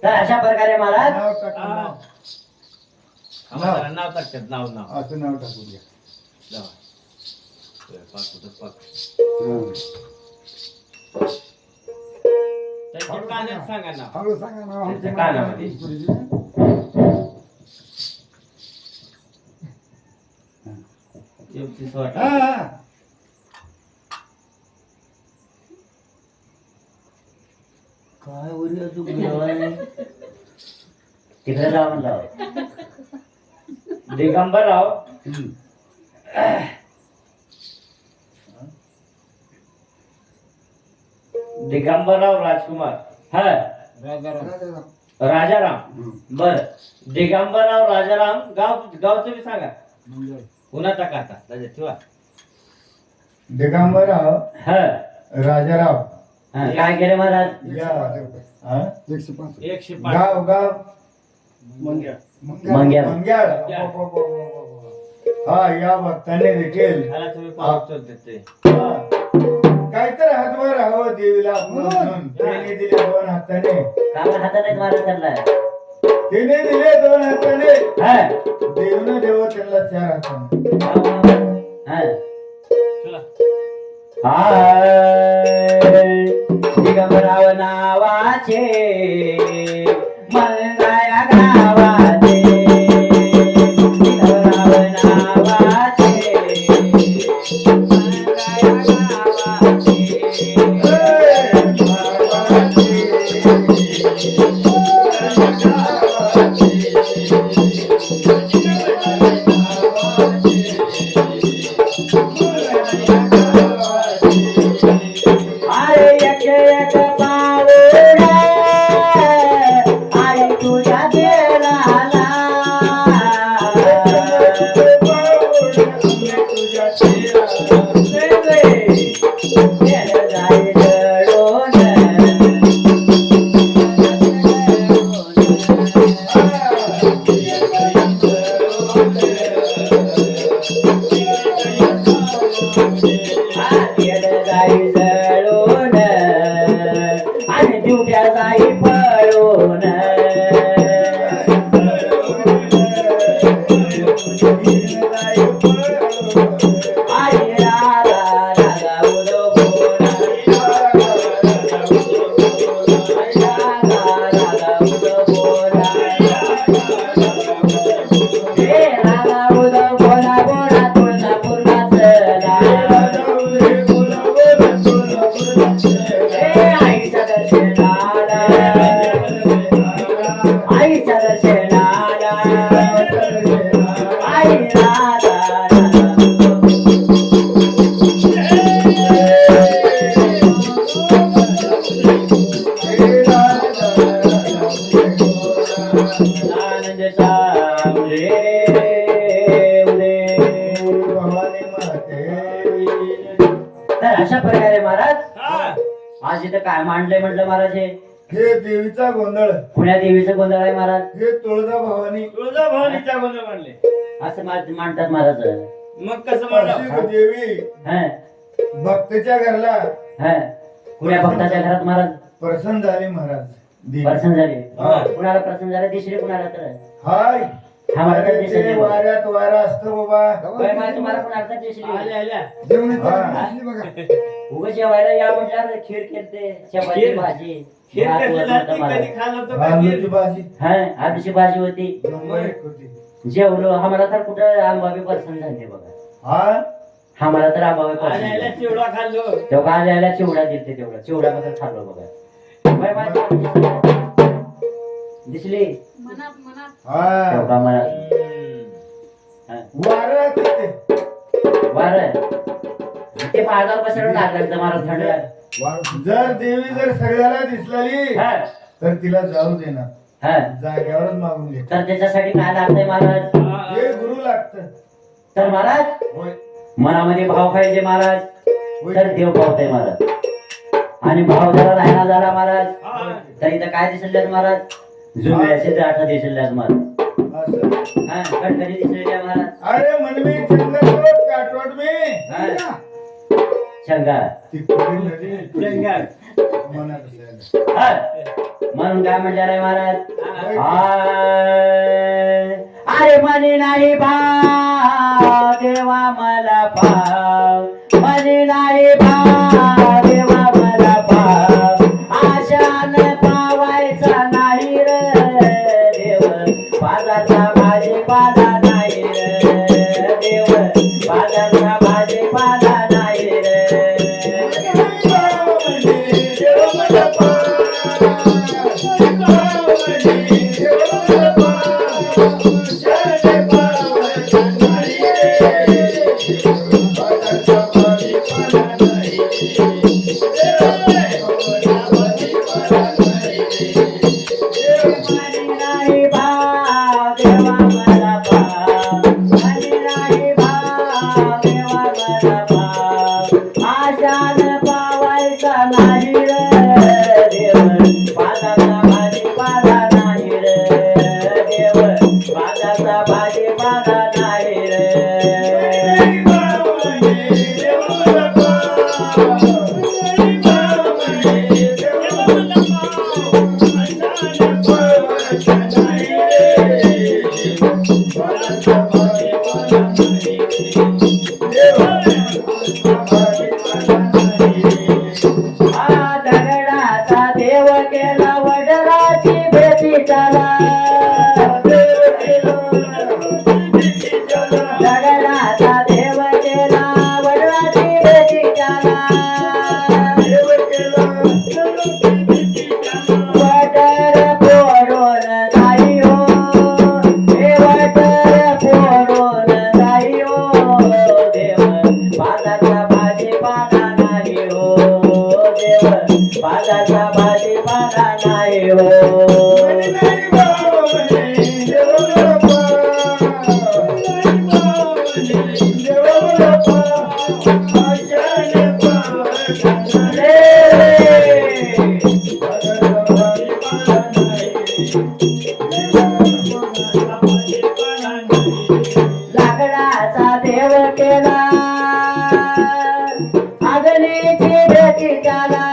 अशा प्रकारे महाराज नाव टाकतात नाव असं नाव टाकून द्या. सांगा ना हळू सांगा नाव आमच्या कानामध्ये. हा, हा. काय उरलं तू तिकडे जा म्हणला दिगंबरराव दिगंबरराव राजकुमार हा राजाराम बर दिगंबरराव राजाराम गावचं बी सांगा कुणाचा काका ठेवा दिगंबरराव हा राजाराव काय केलं महाराज हा? 105 गाव गाव मंग्या मंग्याळ. मंग्याळ. हा या भक्ताने देखील ह्याला तुम्ही पाऊस चालते ते हा. काहीतरी हातभार हवं देवीला म्हणून तिने दिले 2 हाताने काका हाताने महाराज चाललाय तिने दिले 2 हाताने हा देवनं देव त्याला 4 हाताने हा चला हाय दिगंबराव नावाचे मंगळा गावाचे दिगंबराव नावाचे मंगळा अरे एक एक पाऊला आई तुझ्या देवाला जाई जळून जाई जळून आणि दिवट्या जाई पळून आई राधा राधा उदो बोला राधा राधा उदो बोला हे राधा उदो बोला बोला तुळजापूरला चला आईच्या दर्शनाला आईच्या दर्शनाला आई राधा आनंद सावले भवानी माते तर अशा प्रकारे महाराज हा आज इथं काय मांडलंय म्हटलं महाराज हे देवीचा गोंधळ पुण्या देवीचं गोंधळ आहे महाराज हे तुळजा भवानी तुळजाभवानीच्या गोंधळ मांडले असं मांडतात महाराज मग कसं म्हणलं वार्षिक देवी हा भक्ताच्या घरला हा कुण्या भक्ताच्या घरात महाराज प्रसन्न झाले महाराज देवी. प्रसन्न झाले हा. कुणाला प्रसन्न झाले दिसले कुणाला तर हाय हा मला तर दिसत ते नाही. वाऱ्यात वारा असतो बाबा होय, माय तुम्हाला कुणाला तर दिसली आल्या आल्या उगा जेवायला या म्हटल्यावर खीर केलते चपाती खीर? भाजी खीर भात कशी वरण झाली होतं मला. कधी खाल्लं होतं का आलूची खीर? भाजी हा आधीची भाजी होती नंबर 1 होती. जेवलो आम्हाला तर कुठं आंबाबी प्रसन्न झाले बघा हा आम्हाला तर आंबाबी आल्या आल्या प्रसन्न चिवडा खाल्लो तेव्हा आल्याला चिवडा दिलते तेवढा चिवडा मात्र खाल्लो बघा बाय बाय. दिसली मनात मनात हा शेवका मला वारं ते वारं ते पाजावर बसायला लागलं तर मला थंड लागलं. जर देवी जर सगळ्याला दिसलेली हा तर तिला जाऊ देणार हा जाग्यावरच मागून घे तर त्याच्यासाठी काय लागतंय महाराज? हे गुरु लागत तर महाराज होय मनामध्ये भाव पाहिजे महाराज होय. तर देव पावतय महाराज. आणि भाव जरा राहिला झाला महाराज तर इथं काय दिसल्यात महाराज? जुम्याचे दाठा दिसल्यात महाराज. असं. हा कडकडी दिसलेल्या महाराज. अरे मनवी चंद्रकोट काटवट मी हा. शंका ती पुढील नदी जंगल. मनात असायला. हा. म्हणून काय म्हणणार आहे महाराज? होय. आय, अरे म्हणे नाही भाव देवा मला भाव, म्हणे नाही भाव देवा मला भाव, आशान पावायचा नाही रे देव, पाजाचा भाजीपाला नाही रे देव, पाजाचा भाजीपाला नाही रे. नाही भाव देवा मला भाव, म्हणे नाही भाव देवा मला भाव, आशान पावायचा नाही रे देव, पाजाचा भाजीपाला नाही रे देव, पाजाचा भाजीपाला नाही रे. हा दगडाचा देव केला वडराची भेटी त्याला, दगडाचा देव केला वडराची भेटी त्याला, वडर फोडून जाई हो, हे वडर फोडून जाई हो देव, पाजाचा भाजीपाला नाही हो देव, पाजाचा भाजीपाला नाही हो. लाकडाचा देव केला अग्नीची भेटी त्याला,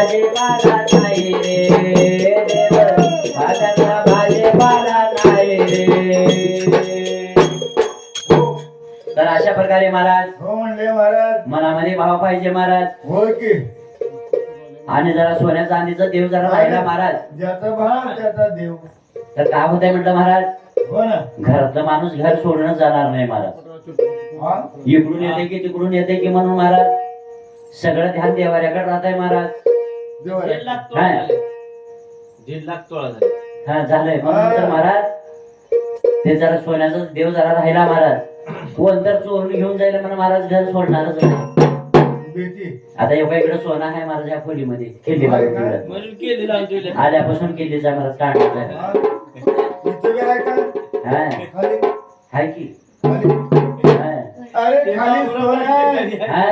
भाजीपाला नाही रे देव हातातला भाजीपाला नाही रे. तर अशा प्रकारे महाराज हो म्हणले महाराज. मनामध्ये भाव पाहिजे महाराज. होय की. आणि जरा सोन्या चांदीचा देव जरा राहिला महाराज ज्याचा भाव त्याचा देव. तर काय होतंय म्हटलं महाराज, हो ना. घरातलं माणूस घर सोडणं जाणार नाही महाराज. हा? इकडून येते की तिकडून येते की म्हणून महाराज सगळं ध्यान देवाऱ्याकडे राहत आहे महाराज. देवा. 1.5 लाख तोळा झाले. 1.5 लाख तोळा झाले. हा झालंय म्हणून तर महाराज ते जरा सोन्याचा देव जरा राहिला महाराज. कोण तर चोरून घेऊन जाईल म्हणून महाराज घर सोडणारच नाही. बेटी. आता एवढ्या इकडे सोना आहे महाराज या खोलीमध्ये केलेला म्हणून केलेलं आमच्या आल्यापासून केलीचा महाराज काढण्याचा. हा? इथं बी आहे का? हा खाली. हाय की. खाली. हा. अरे खाली सोन आहे. हा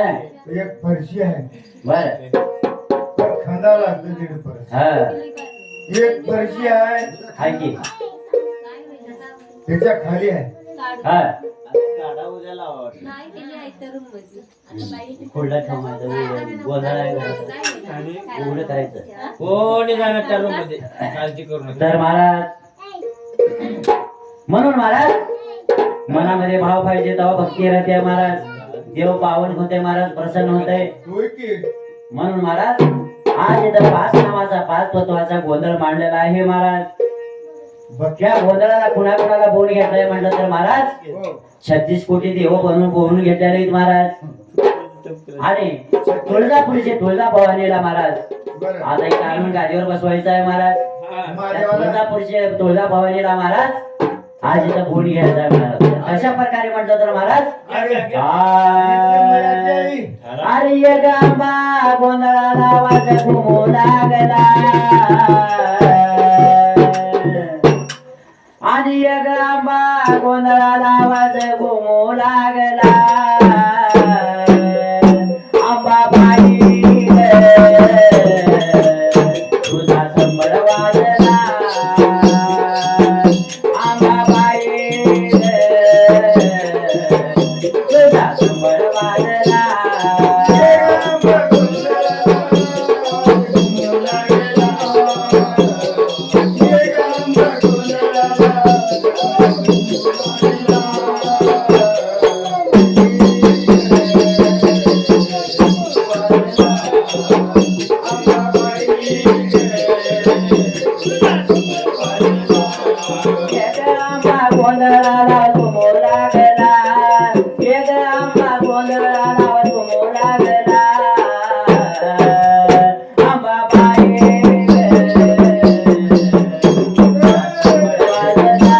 एक फरशी आहे. बर. पण खंदा लागतो दीड फरशी. हा एक फरशी आहे. हाय की. त्याच्या खाली आहे. हा काढा उद्या लावा. खोलला ठेवायचं गोंधळ आहे घरात. एवढं करायचं. कोणी जाणार त्या रूम मध्ये काळजी करू नका. तर महाराज म्हणून महाराज मनामध्ये भाव पाहिजे तेव्हा भक्ती राहते महाराज. देव पावन होते महाराज, प्रसन्न होते. होय की. म्हणून महाराज आज इथं 5 नावाचा 5 तत्वाचा गोंधळ मांडलेला आहे महाराज. त्या गोंधळाला कुणाकुणाला बोल घेतलाय म्हटलं तर महाराज हो. 36 कोटी देव बोलून घेतलेले आहेत महाराज. आणि तुळजापूरचे तुळजाभवानीला महाराज बरं. आता एक आणून गादीवर बसवायचं आहे महाराज. त्या तुळजापूरचे तुळजाभवानीला महाराज आज इथं बोल घ्यायचा आहे महाराज. अशा प्रकारे म्हटलं तर महाराज अरे. अरे ये गांबा गोंधळाला आवाज घुमू लागला. आणि ये गांबा गोंधळाला आवाज घुमू लागला. अंबाबाई तुझा संबळ वाजला. अंबाबाई तुझा संबळ वाजला. गोंधळाला घुमू लागला. एक आंबा गोंधळाला घुमू लागला. अंबाबाई वाजला.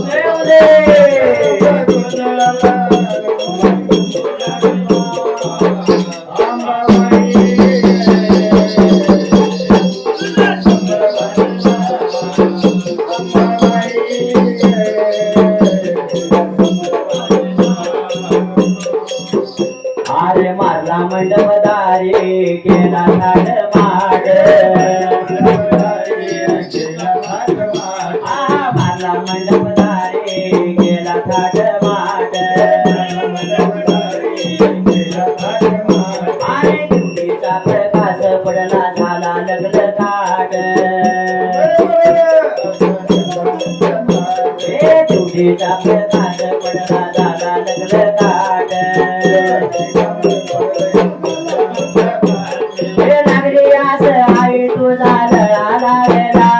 देव दे. अरे मारला मंडपदारी केला थाट माड. मारला मंडपदारी केला थाट माड. अरे ड्युटीचा प्रकाश पडला झाला लग्न थाट. ड्युटीचा प्रकाश पडला झाला लग्न थाट. नागरी आस आई तुझा लळा लागला.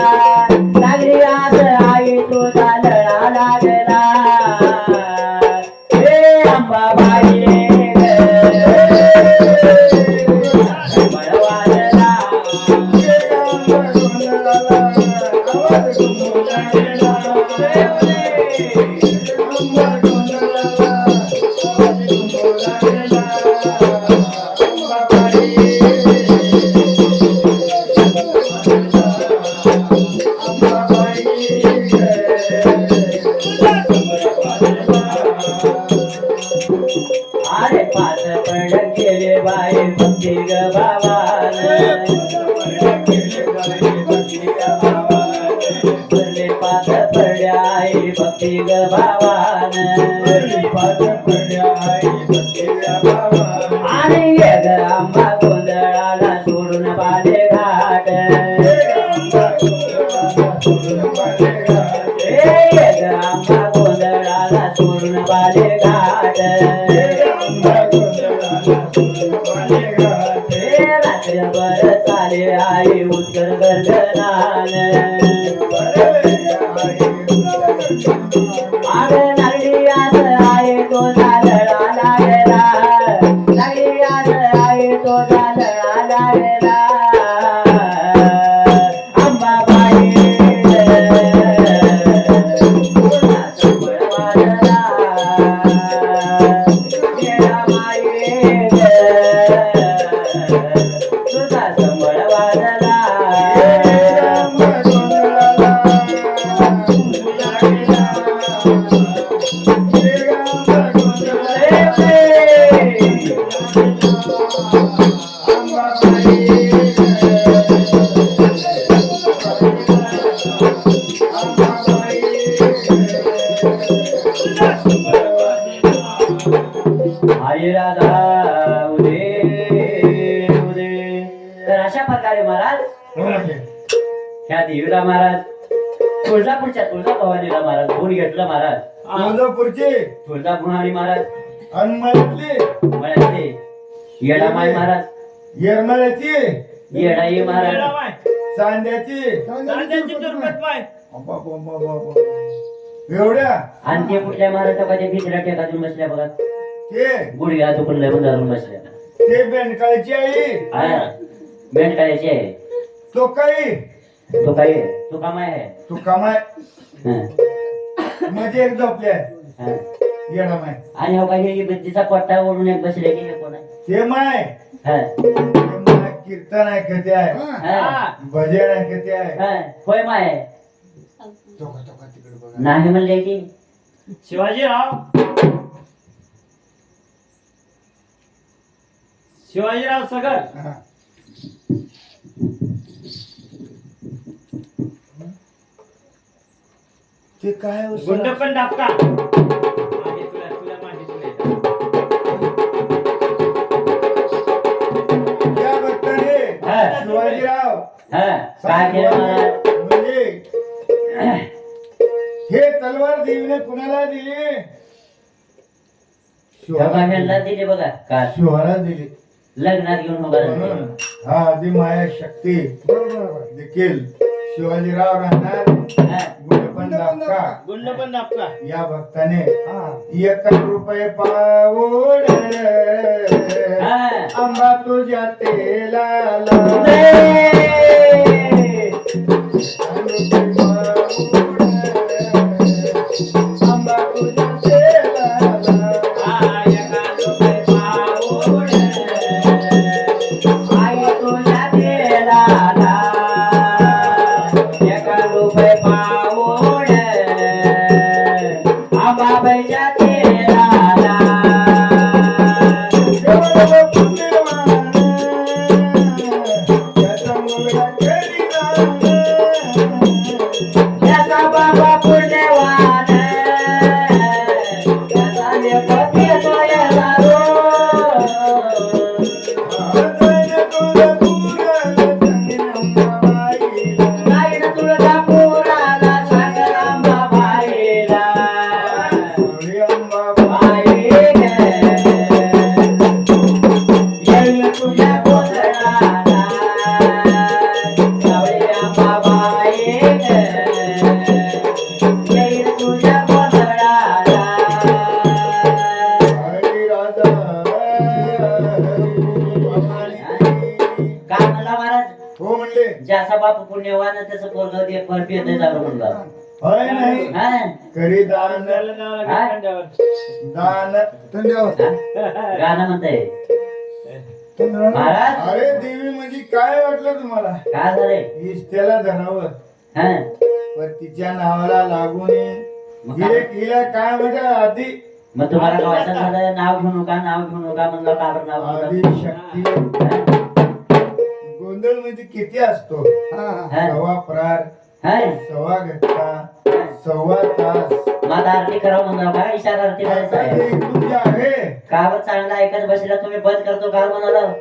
नागरी आस आई तुझा लळा लागला. हे अंबाबाई वाजला. अरे 5 पड गेले बाई भक्ती ग बाबाल. भरले 5 पड्या आई भक्ती भक्ती ग भावान लिंबाच्या पडल्या आई भक्तीच्या भावानं. आणि ये ग आंबा गोंधळाला सोडून बाले घाट ये ग आंबा गोंधळाला सोडून बाले घाट रात्रभर चाले आई उत्तर गर्जनान आग लागली आस आहे तो झालळा लागला लागली आस आहे तो झालळा लागला अंबाबाई संबळ वाजला येडामाई तुझा संबळ वाजला हरे राधा उदे उदे. तर अशा प्रकारे महाराज ह्या देवीला महाराज तुळजापूरच्या तुळजाभवानीला महाराज गुण घेतलं महाराज तुळजापूरची तुळजाभवानी महाराज हनुमानातली मळ्यातले येडामाई महाराज येरमाळ्याची येडाई महाराज चांद्याची एवढ्या आणि ते कुठल्या महाराष्ट्राच्या भिजल्या टेकातून बसल्या बघा ते गुडघ्या दुखून धरून बसल्या ते बेंडकाळची आई हा मेंढकाळ्याची आहे तो काही तो काय तो कामाय आहे तू कमाय हा, म्हणजे एक झोपल्या हा. येडा माय आणि हो काही बुद्धीचा पट्टा ओढून एक बसले की हे कोण आहे ते माय हा, ते माय कीर्तन ऐकते आहे हा, भजन ऐकते आहे हा. होय माय तिकडे बघा नाही म्हणले की शिवाजीराव सगळ हा. ते काय हो सर? गुंड पण दाबका मागे तुला मागे तुला या भक्ताने हा. शिवाजीराव हा काय केलं महाराज म्हणजे हे तलवार देवीने कुणाला दिली ह्यांना दिले बघा का शिवाला दिली लग्नात घेऊन उभा राहिले. हा आधी माया शक्ती देखील शिवाजीराव राहणार हा, गुंडपण दापका गुंड पण दाबका या भक्ताने 1 रुपये पाऊड हा. आंबा तुझ्या तेलाला आंबा तुझ्या तेलाला आई तुझ्या देलाला एका रुपये पाऊड आबाबाईच्या तेलाला याचा बाबा पुण्यवान याचा लेखक येतोय दारू जाईन तुळजापुराला सागर अंबाबाईला बाई ग येईल तुझ्या गोंधळाला सावळी अंबाबाई ग येईल तुझ्या गोंधळाला काय म्हणला महाराज हो म्हणले ज्याचा बाप पुण्यवान त्याचं पोरग ते फळ येत झालं म्हणला होय नाही हा? करी दान दान धन्यवाद गाणं म्हणताय महाराज अरे देवी म्हणजे काय वाटलं तुम्हाला काय झालंय इष्टेला धरावं हा पण तिच्या नावाला लागून हिला काय म्हणजे आधी मग तुम्हाला गावाचं झालं नाव घेऊ नका म्हणलं का बरं नाव आधी घेऊ शक्ती नका? गोंधळ म्हणजे किती असतो हा? सव्वा प्रार हा? सव्वा घटका सव्वा तास माझा आरती करावं म्हणलं का इशारा आरती करायचा आता आहे ते इकडून जे आहे कावर चांगला ऐकत बसला तुम्ही बंद करतो काल म्हणाला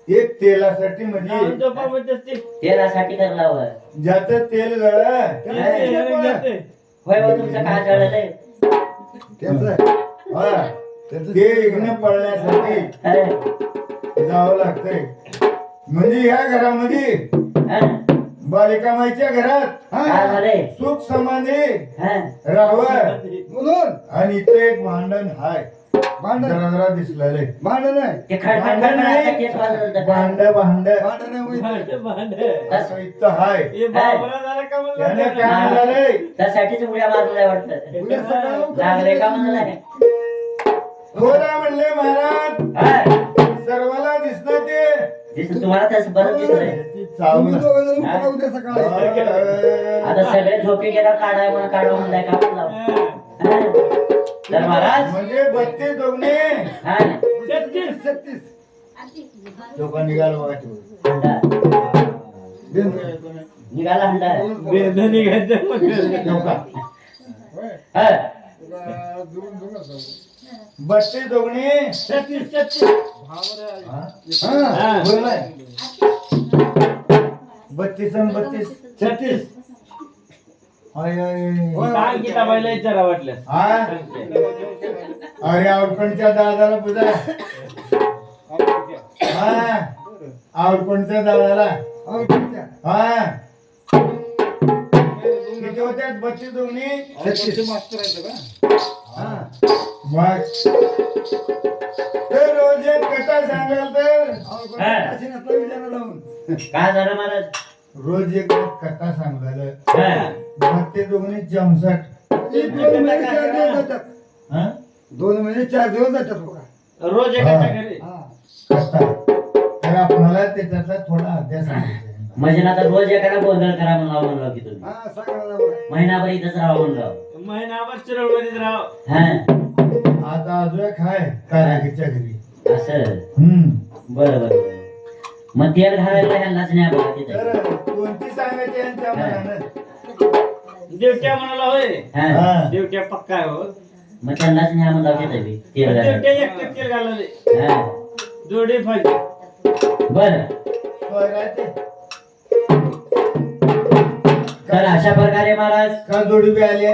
एक तेलासाठी म्हणजे तेलासाठी करला हवं ज्याचं तेल गळलं होय हो तुमचं काय जळलंय हा, ते इग्न पळण्यासाठी जावं लागतंय म्हणजे ह्या घरामध्ये बालिकामाईच्या घरात काय झालंय सुख समाधी हा. राहावं म्हणून आणि इथं एक भांडण हाय जरा जरा दिसलेलं भांडण आहे ते खडखड खडखड तेच वाजत होतं. भांड असं इथं हाय त्याने काय म्हणाले त्यासाठीच उड्या मारलाय वाटतं लागले का म्हणालाय थोडा म्हणले महाराज हा. सर्वाला दिसलं ते दिसलं तुम्हाला तसं बरं दिसतंय आता सगळे झोपी गेला काढाय म्हणून काढा म्हणलाय का म्हणला तर महाराज म्हणजे 32 दोघे हा. 36 लोक निघाल बघा हंडा. निघाला हंडा हा. 32 दोघे 32 आणि 32 36 अरे आवडपणच्या दादाला पूजा हा आवडपणच्या दादाला हा किती होत्या 32 दोन्ही 36 मग तर रोज एक कथा सांगाल तर काय झालं महाराज रोज एक कथा सांगाल हा. 32 दोन्ही 64 हा 2 महिने 4 दिवस जातात बघा. रोज एकाच्या घरी कथा तर आपल्याला त्याच्यातला थोडा अभ्यास सांगायचा म्हणजे ना आता रोज एखादा गोंधळ करा म्हणलं की तुम्ही हा सांगा ना बघा. महिनाभर इथंच राहा म्हणलं महिनाभर चिरवणीत राव हा आता अजून एक आहे कारागीरच्या घरी असं बरं बरं मग तेल घालायला ह्यांनाच नाही बघा तिथे तर कोणती सांगायची यांच्या मनानं देवट्या म्हणाला होय हा हा. देवट्या पक्का आहे हो मग त्यांनाच नाही म्हणलं तिथे बी तेल देवट्या घालायला एक तेल घालले हा जोडी पाहिजे बरं स्वराचे तर अशा प्रकारे महाराज का जोडी बी आले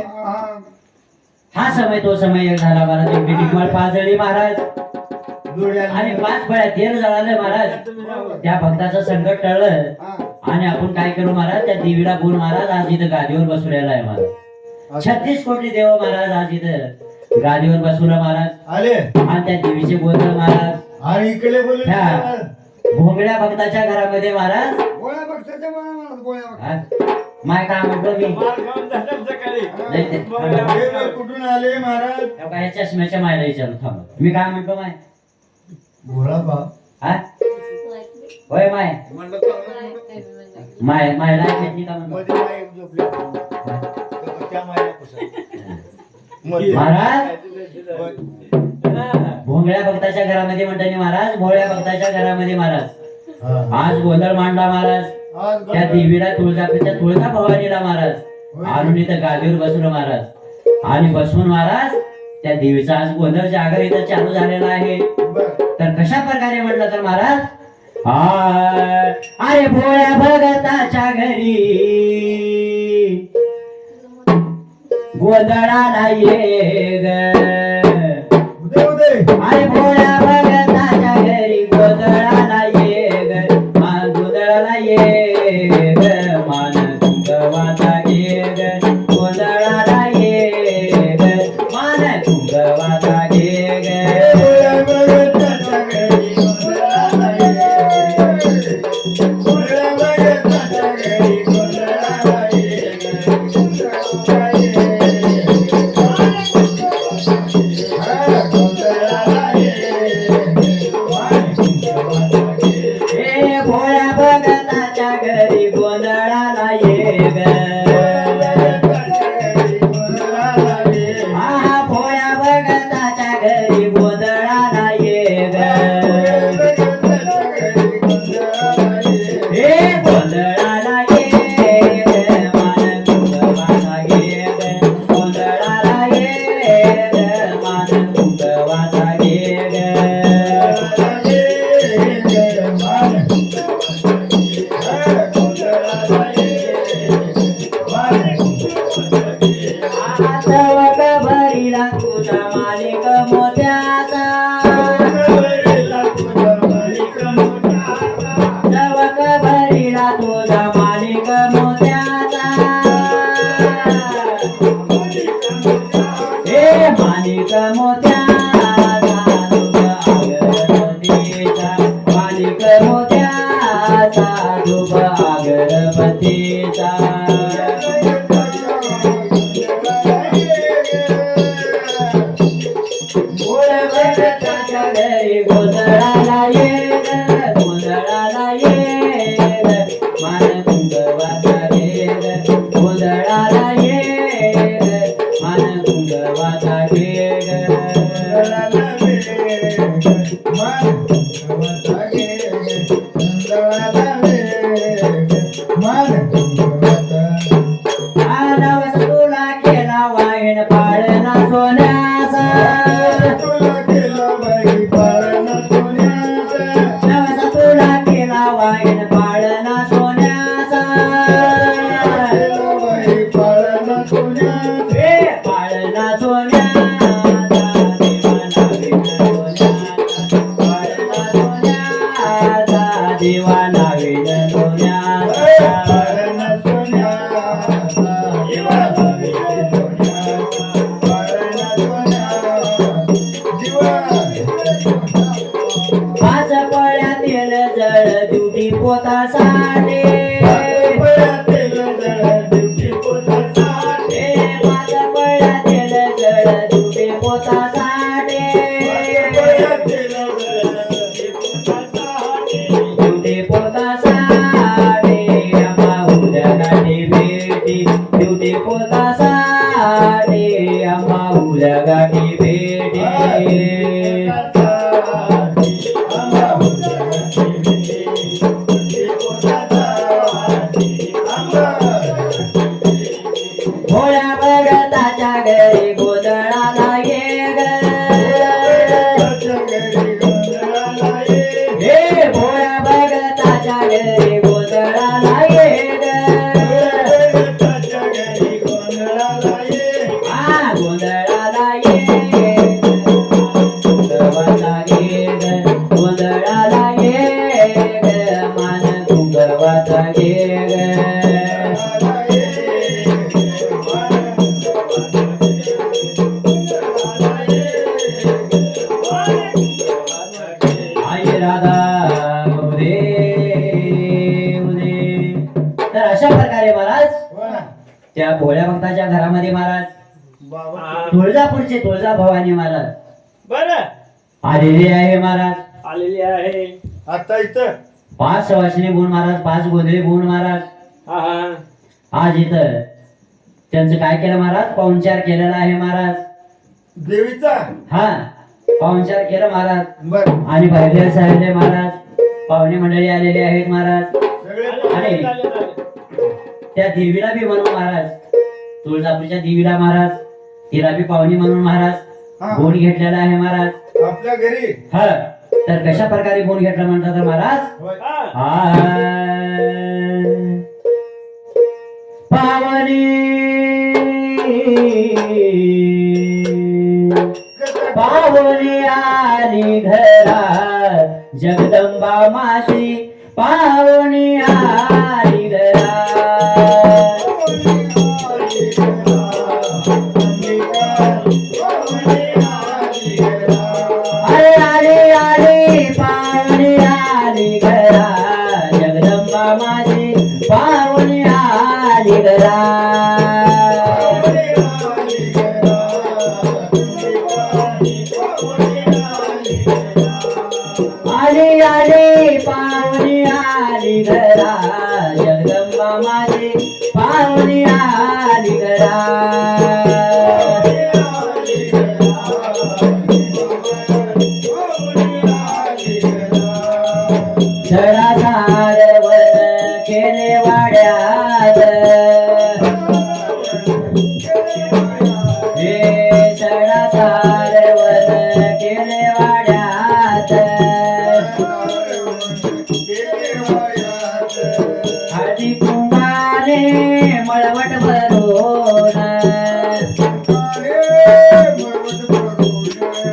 हा समय तो समय एक झाला महाराज एक टिकवाळ पाजळली महाराज जोडी आणि आले 5 वेळा तेल जळालं महाराज त्या भक्ताचं संकट टळलं आणि आपण काय करू महाराज त्या देवीला बोल महाराज आज इथं गादीवर बसवलेला आहे महाराज 36 कोटी देव महाराज आज इथं गादीवर बसवलं महाराज आले आणि त्या देवीचे गोंधळ महाराज आणि इकडे बोलले ह्या भोंगड्या भक्ताच्या घरामध्ये महाराज गोळ्या बघताच्या गोळ्या बघ. हा, माय काय म्हणतो मी मार खाऊन जातात सकाळी नाही ते- हे कुठून आले महाराज काय चष्म्याच्या मायला विचारू थांब मी काय म्हणतो माय भोळा बाप हा होय माय मायला ऐकत नाही का म्हणतो मध्ये माई झोपली त्या माईला पुसा महाराज भोंगळ्या भक्ताच्या घरामध्ये म्हणतानी महाराज भोळ्या भक्ताच्या घरामध्ये महाराज आज गोंधळ मांडला महाराज आज त्या देवीला तुळजापूरच्या तुळजा भवानीला महाराज आणून इथं गादीवर बसलो महाराज आणि बसून महाराज त्या देवीचा आज गोंधळ जागर इथं चालू झालेला आहे तर कशा प्रकारे म्हटलं तर महाराज अरे भोळ्या भगताच्या घरी गोंधळाला ये ग उदय उदय अरे भोळ्या भगताच्या घरी गोंधळाला ये ग गोंधळाला ये ग मान कुंगवाचा घे ग गोंधळाला ये ग मान कुंगवाचा घे ग भोळ्या भगताच्या घरी गोंधळाला ये. भोळ्या भगताच्या घरी गोंधळाला ये ग. गोंधळाला ये. हा, गोंधळाला ये. घरी गोंधळाला ये ग, गोंधळाला ये ग, मान कुंकवाचा घे ग, गोंधळाला ये ग, मान कुंकवाचा घे ग. नवस तुला केला वाईन पाळणा सोन्याचा, नवस तुला केला वाईन पाळणा सोन्याचा, हे पाळणा सोन्याचा, देवा नावीन सोन्याचा. पाच पळ्यातील जळ ड्युटी पोतासाठी, हे पाच पळ्यातील जळ ड्युटी पोतासाठी, ड्युटी पोतासाठी, आम्हा उद्या गाठी भेटी, ड्युटी पोतासाठी, आम्हा उद्या गाठी भेटी. भोळ्या भगताच्या घरी गोंधळाला ये ग, हे भोळ्या भगताच्या घरी गोंधळाला ये ग, हा गोंधळाला ये कुंकवाचा घे ग, गोंधळाला ये ग, मान कुंकवाचा घे ग. आई राधा उदे उदे. तर अशा प्रकारे महाराज त्या भोळ्या भक्ताच्या घरामध्ये महाराज तुळजापूरचे तुळजा भवानी महाराज बर आलेले आहे महाराज. आलेली आहे. आता इथं 5 सवासणी गुण महाराज, 5 गोंधळी गुण महाराज. हा हा आज इथं त्यांचं काय केलं महाराज, पाहुणचार केलेला आहे महाराज. देवीचा हा पाहुणचार केलं महाराज. बर आणि बाहेर साहेब महाराज, पाहुणे मंडळी आलेले आहेत महाराज. सगळे आणि त्या देवीला बी म्हणून महाराज, तुळजापूरच्या देवीला महाराज, तिला बी पाहुणी म्हणून महाराज हा. गुण घेतलेला आहे महाराज. आपल्या घरी हा तर कशा प्रकारे गुण घेतला म्हणतात तर महाराज, होय. पावनी पावनी आली घरा जगदंबा मासी, पावनी आली घरा. अरे आली आली पावनी आली घरा जगदंबा माझी, पावनी आली घरा. आली आली पावनी आली घरा जगदंबा माझी, पावनी आली घरा. सडासार वन केले वाड्यात, हे सडासार वन केले वाड्यात. हळदी कुंभाने मळवट भरून,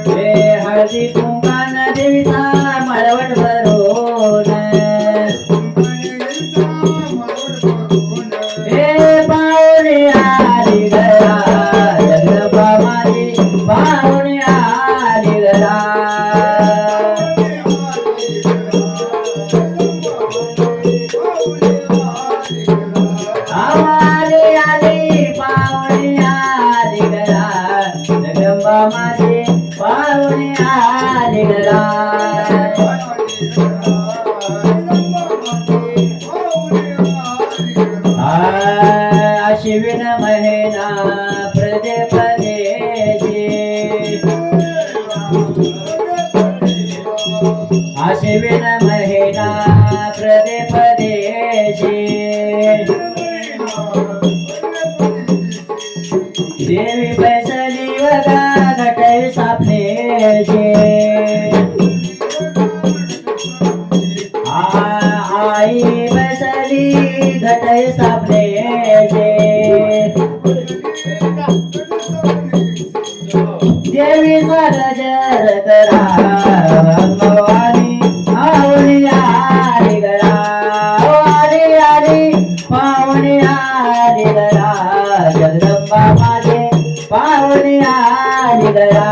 हे हळदी कुंभान देवीचा मळवट भरून. हे पाहुणे आली घरा जगदंबा माझी, पाहुणे आली घरा. आली आली पाहुणे आली घरा जगदंबा माझी, पाहुणे आली निघला अश्विन महिना प्रदे प्रदेशी अश्विन महिना प्रदे प्रदेशी देवी बैसली वगा घटई सापनेशी आई बैसली घटई सापनेशी देवी जर करा भवानी आवडी आली गरा आली आली पावणी आली गरा जगदंबा माझे पावणी आली गरा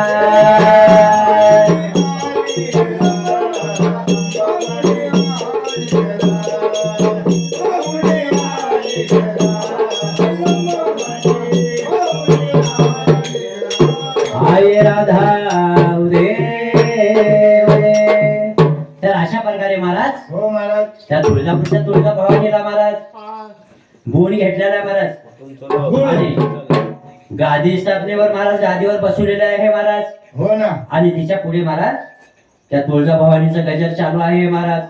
आई राधा उदे तर अशा प्रकारे महाराज हो महाराज. त्या तुळजापूरच्या तुळजा भवानीला महाराज बोनी घेतलेला आहे महाराज आणि गादी स्थापनेवर महाराज गादीवर बसवलेले आहे महाराज हो ना. आणि तिच्या पुढे महाराज त्या तुळजा भवानीचं गजर चालू आहे महाराज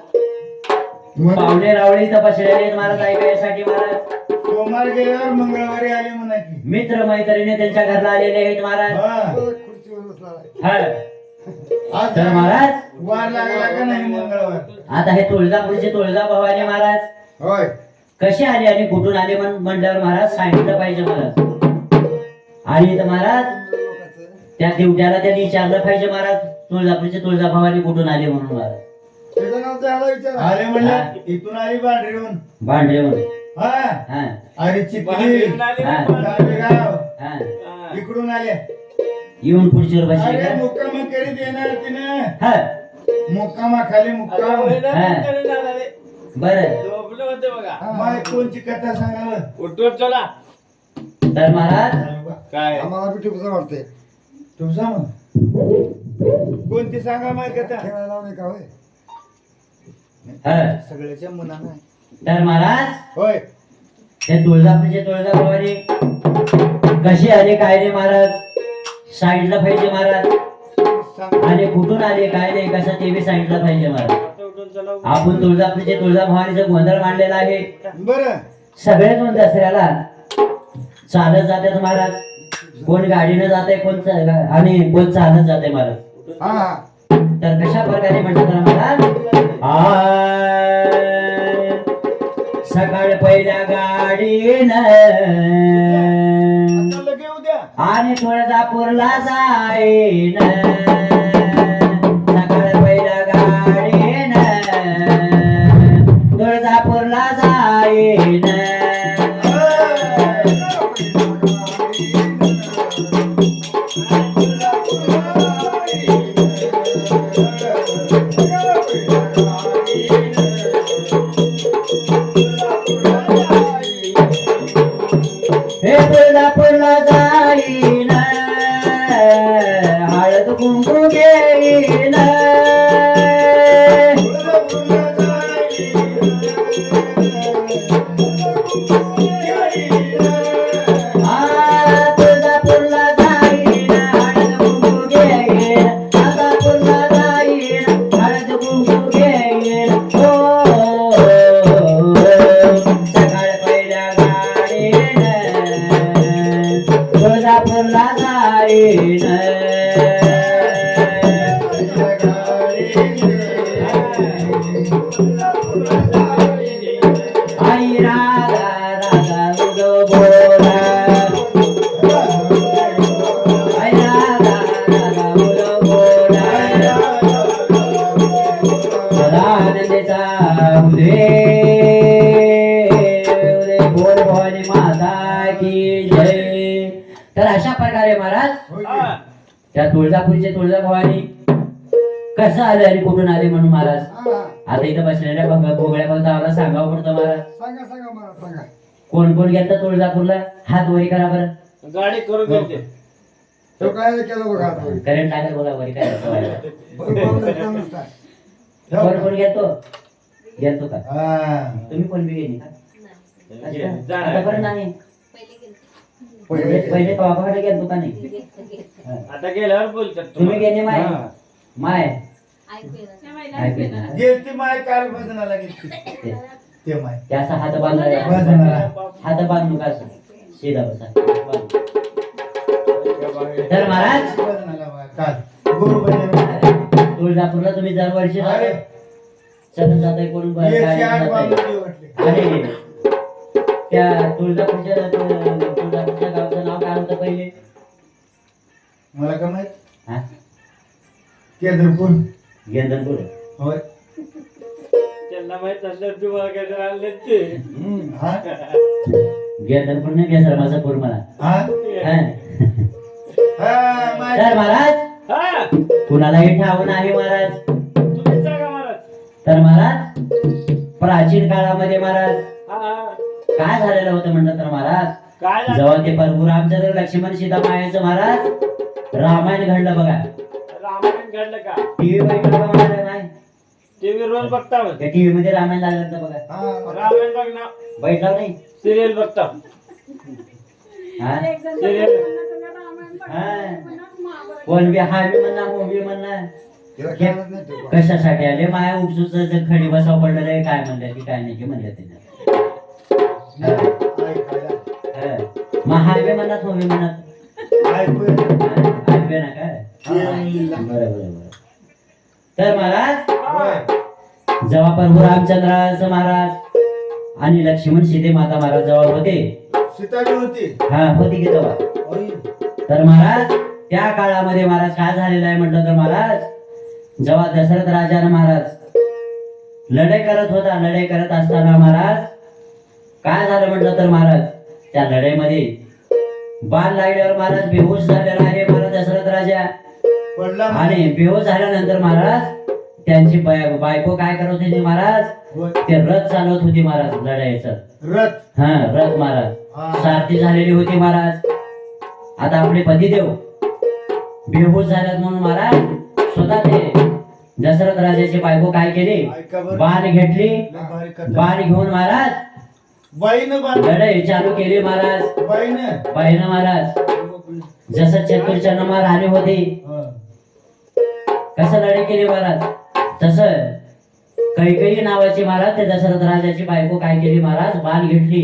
पावणे रावळी तर बसलेले आहेत महाराज ऐकायसाठी महाराज सोमवार गेल्यावर मंगळवारी आले म्हणा की. मित्र मैत्रिणी त्यांच्या घरला आलेले आहेत महाराज हा. खुर्चीवर बसला आहे. हा. आज तर महाराज वार लागला का नाही मंगळवार? आता हे तुळजापूरचे तुळजा भवानी महाराज होय. कसे आले आणि कुठून आले म्हणल्यावर महाराज सांगितलं पाहिजे महाराज आणि इथं महाराज लोकांचं. त्या दिवट्याला त्यांनी विचारलं पाहिजे महाराज तुळजापूरचे तुळजा भवानी कुठून आले म्हणून महाराज त्याचं नाव त्याला विचारा. आले म्हणलं इथून आली बांढरीहून. भांडरेहून हा. हा अरे चिखली बाहेरून आले ना हा. पण. गाव हा हा. इकडून आल्या. येऊन पुढची वर बसले अरे का मुक्काम करीत येणार तिनं. हा मुक्कामा खाली अरे मुक्काम. होय ना, हा. मुक्कामी झाला रे. बरं झोपले होते बघा. माय कोणची कथा सांगावं. उठून चला. तर महाराज काय आम्हाला बी टिपूचं वाटते तुमचा मग कोणती सांगा माय कथा. खेळायला लावणे का होय हा सगळ्याच्या मनानं आहे. तर महाराज होय. हे तुळजापूरचे तुळजा भवानी कशी आले काय नाही महाराज सांगितलं पाहिजे महाराज सांग. आणि कुठून आले काय नाही कसं ते बी सांगितलं पाहिजे महाराज आता उठून चला. आपण तुळजापूरचे तुळजा भवानीचं गोंधळ मांडलेला आहे बरं. सगळेजण दसऱ्याला चालत जातात महाराज कोण गाडीनं जाते कोण आणि कोण चालत जाते महाराज हा हा तर कशा प्रकारे म्हणतात ना महाराज सकाळ पहिल्या गाडीनं आता लगे उद्या. आणि तुळजापूरला जाईन सकाळ पहिल्या गाडीनं तुळजापूरला जाईन हे तुळजापूरला जाईन हळद कुंकू घेईन तुळजापूरला जाईन हळद कुंकू घेईन तुळजापूरला जाईन हळद कुंकू घेईन हो सकाळ पहिल्या गाडीनं तुळजापूरला जाईन आई राधा राधा उदो बोला आई राधा राधा उदो बोला सदानंदेचा उदे उदे बोल भवानी माता की जय तर अशा प्रकारे महाराज होय की? हा. त्या तुळजापूरचे तुळजा भवानी कसं आले आणि कुठून आले म्हणून महाराज हा आता इथं बसलेल्या भोगळ्या भक्ताला सांगावं पडतं महाराज सांगा सांगा मला सांगा कोण कोण गेलं तुळजापूरला हात वरी करा बरं गाडी करून घेते. तो काय केलं बघा आता. करंट लागेल बघा वरी काय असं व्हायला. बरोबर देतो नुसता. कोण कोण घेतो घेतो का हा. तुम्ही पण बी गेली का जा. आतापर्यंत नाही पहिले बाबाकडे गेलतो का नाही आता गेल्यावर बोलतात तुम्ही गेले माय हा. माय ऐकूया ऐकू ना. गेलती माय काल भजनाला गेलती ते- ते माय ते असा हात बांधला भजनाला हात बांधू का असं सीधा बसा बांधू. तर महाराज भजनाला माय काल गुरु भजन तुळजापूरला तुम्ही दरवर्षी अरे. चढत जाताय कोण एकशे आठ बांधून वाटले आणि त्या तुळजापूरच्या गावचं नाव काय होतं पहिले मला का माहित हा केंद्रपूर गेंदरपूर होय त्यांना माहित असलं तुम्हाला काय जर आणलं ते हा गेंदरपूर नाही बेसरमाचा पूर मला हा हा. हा माय तर महाराज हा कुणालाही ठाव नाही महाराज तुम्ही सांगा महाराज तर महाराज प्राचीन काळामध्ये महाराज हा काय झालेलं होतं म्हणलं तर महाराज काय झालं? जेव्हा ते प्रभू रामचंद्र लक्ष्मण सीता मायाचं महाराज रामायण घडलं बघा रामायण घडलं का टीव्ही बघितलं का महाराज नाही टीव्ही रोज बघता मग. त्या टीव्ही मध्ये रामायण लागलं होतं बघा हा रामायण बघ ना बैठला नाही सिरियल बघता हा सिरियल हा. कोण बी हा बी म्हणणार हो बी म्हणणार तिला कळत नाही तो. कशासाठी आले माया उपसूच खडी बसाव पडलेलं आहे काय म्हणलं की काय नाही की म्हणलं त्याने मग हायवे म्हणत हो बी म्हणत ऐकूया हायवे ना काय बरं बरं बरं तर महाराज होय जेव्हा प्रभू रामचंद्राचं महाराज आणि लक्ष्मण सीते माता महाराज जेव्हा होते सीताजी होती हा होती की तेव्हा होय तर महाराज त्या काळामध्ये महाराज काय झालेलं आहे म्हटलं तर महाराज जेव्हा दशरथ राजानं महाराज लढाई करत होता लढाई करत असताना महाराज काय झालं म्हटलं तर महाराज त्या लढाईमध्ये बाण लागल्यावर महाराज बेहोश झालेला आहे महाराज दशरथ राजा पडला आणि बेहोश झाल्यानंतर महाराज त्यांची बायको काय करत होती महाराज होय. ते रथ चालवत होती महाराज लढाईचं रथ हा रथ महाराज हा. सारथी झालेली होती महाराज आता आपले पतिदेव बेहोश झाल्यात म्हणून महाराज स्वतः ते दशरथ राजाची बायको काय केली ऐका बरं. बाण घेतली लय भारी कथा. बाण घेऊन महाराज बाईनं बांध लढाई चालू केली महाराज बाईनं बाईनं महाराज जसं चतुरच्या नमा राणी होती हा. कसं लढाई केली महाराज तसं कैकेयी नावाची महाराज ते दशरथ राजाची बायको काय केली महाराज बाण घेतली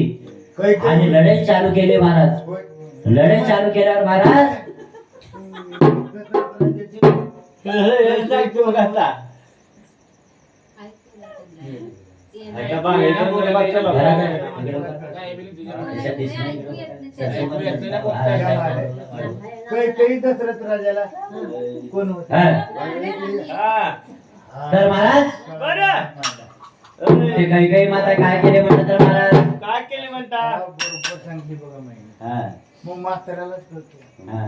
काही आणि काही लढाई चालू केली महाराज होय. लढाई चालू केल्यावर महाराज हे सांगतो बघ आता ऐका बा, हे तर तुला बघ, चला. काही काही दशरथ राजाला कोण होत हा. हा. तर महाराज बरं. ते काही माता काय केले म्हणतात तर महाराज काय केले म्हणता बरोबर सांगते बघा माहिती हा, मग म्हाताऱ्यालाच कळतो हा.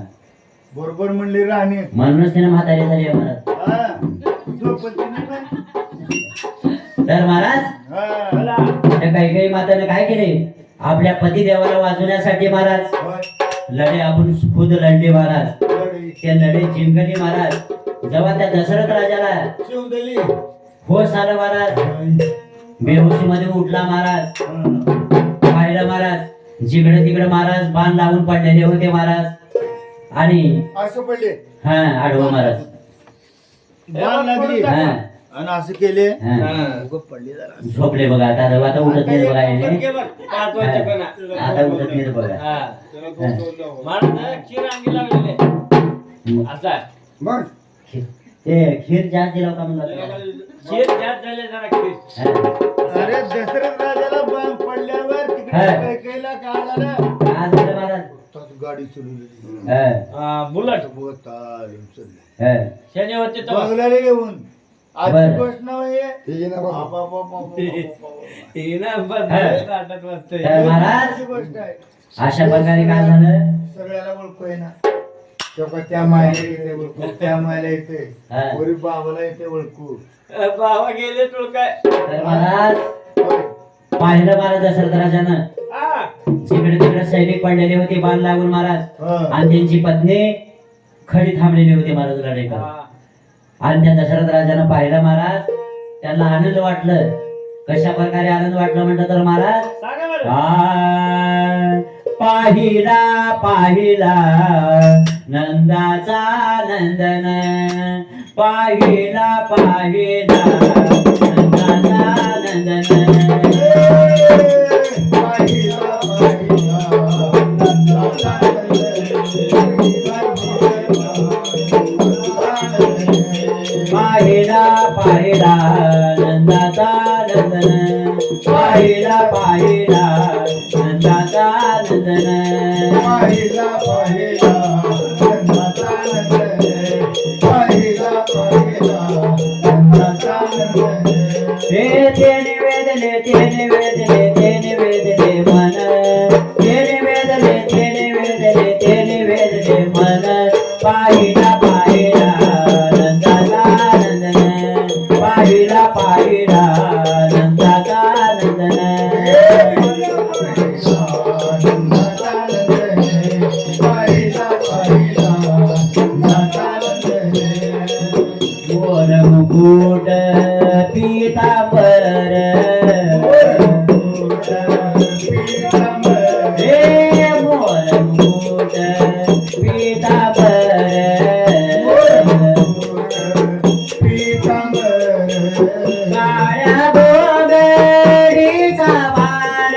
बरोबर म्हणली राणी म्हणूनच तिने म्हातारी झाली आहे महाराज हा झोपती नाही बाई. तर महाराज हा. बोला. त्या काही माताने काय केले आपल्या पतिदेवाला वाचवण्यासाठी महाराज होय. लढे आपण खुद लढले महाराज लढी. ते लढे जिंकली महाराज जेव्हा त्या दशरथ राजाला शिवदली होश आलं महाराज बेहोशी मध्ये उठला महाराज पाहिलं महाराज जिकडे तिकडे महाराज बाण लावून पडलेले होते महाराज आणि असं पडले हा आडवं महाराज बाण लागली हा आणि असं केले हा. उगं पडले जरा झोपले बघा आता उठत नाही बघा याने. बरं, बरं. पाच वाजेपर्यंत. हा, आता उठत नाही बघा हा. मला खीर अंगी लागलेले असा मग ते खीर जास्त दिला होता म्हणलं खीर जास्त झाले जरा खीर हा. अरे दशरथ राजाला बाण पडल्यावर तिकडे हा. कैकेयीला काय झालं काय झालं महाराज त्यात गाडी चलवली हा, बुलट हा. शनी होते तेव्हा. बंगल्याला येऊन आजची बरं. गोष्ट नव्हे ते ना बघा. हे ना बस हा. ताटात वाजतंय. तर महाराज अशी गोष्ट आहे अशा प्रकारे काय झालं सगळ्याला ओळखू ना तेव्हा त्या मायला येते ओळखू त्या मायला येते हा. वरी बाबाला येते ओळखू बाबा गेले तुला काय तर महाराज पाहिलं महाराज दशरथ राजानं हा. जिकडे तिकडे सैनिक पडलेले होते बाण लागून महाराज हा. आणि त्यांची पत्नी खडी थांबलेली होती महाराज लढेकर. आणि त्या दशरथ राजानं पाहिलं महाराज, त्यांना आनंद वाटलं. कशा प्रकारे आनंद वाटलं म्हटलं तर महाराज, सांगा बरं. पाहिला पाहिला नंदाचा नंदन, पाहिला पाहिला नंदाचा नंदन. पाहिला पाहिला नंदाचा नंदन, पाहिला पाहिला नंदाचा नंदन. पाहिला पाहिला नंदाचा नंदन, पाहिला पाहिला नंदाचा नंदन. हे ते निवेदले ते निवेदले ते निवेदले मन, ते निवेदले ते निवेदले ते निवेदले मन. पाहिला पाहिला नंदाचा नंदन, पाहिला पाहिला नंदाचा नंदन. मोर मुकुट पीतांबर, हे मोर मुकुट पीतांबर. काळ्या गोंगडीचा भार,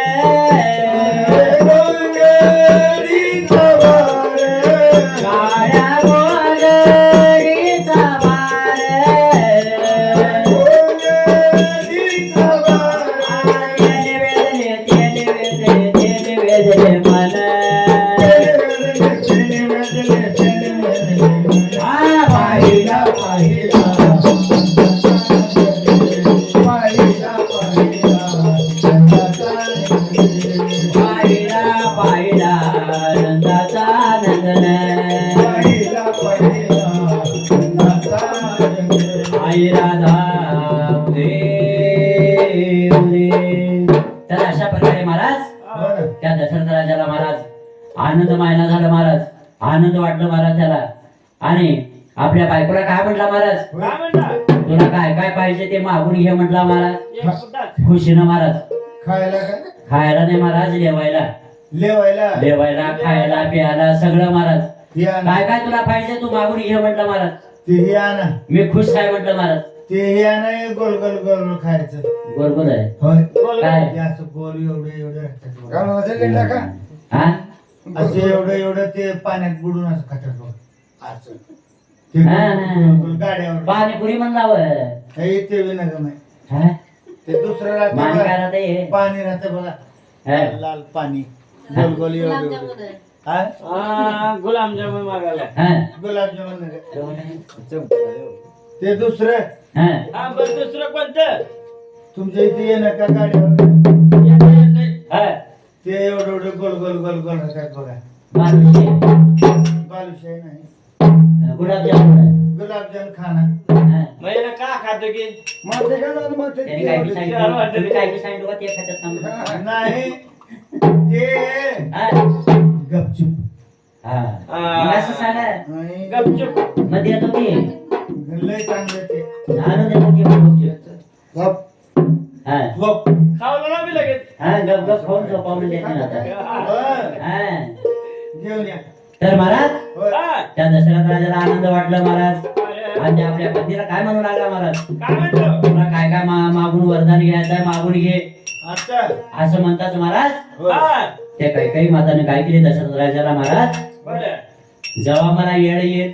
काळ्या गोंगडीचा भार. ते निवेदले मन, पाहिला पाहिला पाहिला पाहिला नंदाचा नंदन. आई राधा उदे उदे. तर अशा प्रकारे महाराज त्या दशरथ राजाला महाराज आनंद मायना झाला महाराज, आनंद वाटलं महाराज त्याला. आणि आपल्या बायकोला काय म्हटला महाराज, काय म्हणता? तुला काय काय पाहिजे ते मागून घे म्हटला महाराज. एक सुद्धाच. खुशीनं महाराज, खायला काय खायला नाही महाराज, लेवायला लेवायला लेवायला खायला प्यायला सगळं महाराज. हे आणा, काय काय तुला पाहिजे तू मागून घे म्हटलं महाराज. ते हे आणा, मी खुश काय म्हटलं महाराज. ते हे आणा, हे गोल गोल गोल गोल खायचं. गोड गोड आहे होय बोल काय? गं. ते असं गोल एवढं एवढं राहतात बघा. गाणं वाजवलं ना का? हा असं एवढं एवढं ते पाण्यात बुडून असं खातात बघा. असं ते हा, गोल हा. गोल गोल गाड्यावर पाणीपुरी म्हणलावं. हे ते विनागम आहे. हा? ते दुसरं मान राहतं काय बघा. राहते पाणी राहतं बघा, हा. लाल पाणी गोल गोल एवढं एवढं. गुलाबजामुन आहे. हा? गुलाबजामुन मागायला. हा. गुलाबजामुन नका. चमचा. ते दुसरं हा. हा बरं दुसरं कोणतं? तुमच्या इथे ये नका गाड्यावर, हा. ते एवढं एवढं गोल गोल गोल गोल राहतात बघा. मानुषी. बालुशाही नाही, गुलाबजामुन आहे. गुलाबजाम खाना. हा. मग याला का खातो की? मग ते गाणं मग ते- त्यांनी काय की सांगितलं, तुम्ही काय की सांगितलं का ते खातात ना म्हणून? नाही ते हा. गपचूप. हा. मग असं सांगा, आणि गपचूप. मग देतो की लय चांगलं ते आणून देतो की मग गुपचूप. गप. हा. गप. खावलं ना मी लगेच. हा गप गप खाऊन झोपावून देते ना आता. होय. हा. घेऊन या. तर महाराज होय. हा. त्या दशरथ राजाला आनंद वाटला महाराज. अरे, आणि त्या आपल्या पत्नीला काय म्हणू लागला महाराज, काय म्हणतो? तुला काय काय मागून वरदान घ्यायचंय मागून घे आता असं म्हणतात महाराज. होय. हा. त्या काही काही माताने काय केले दशरथ राजाला महाराज, बरं. जेव्हा मला येळ येईल,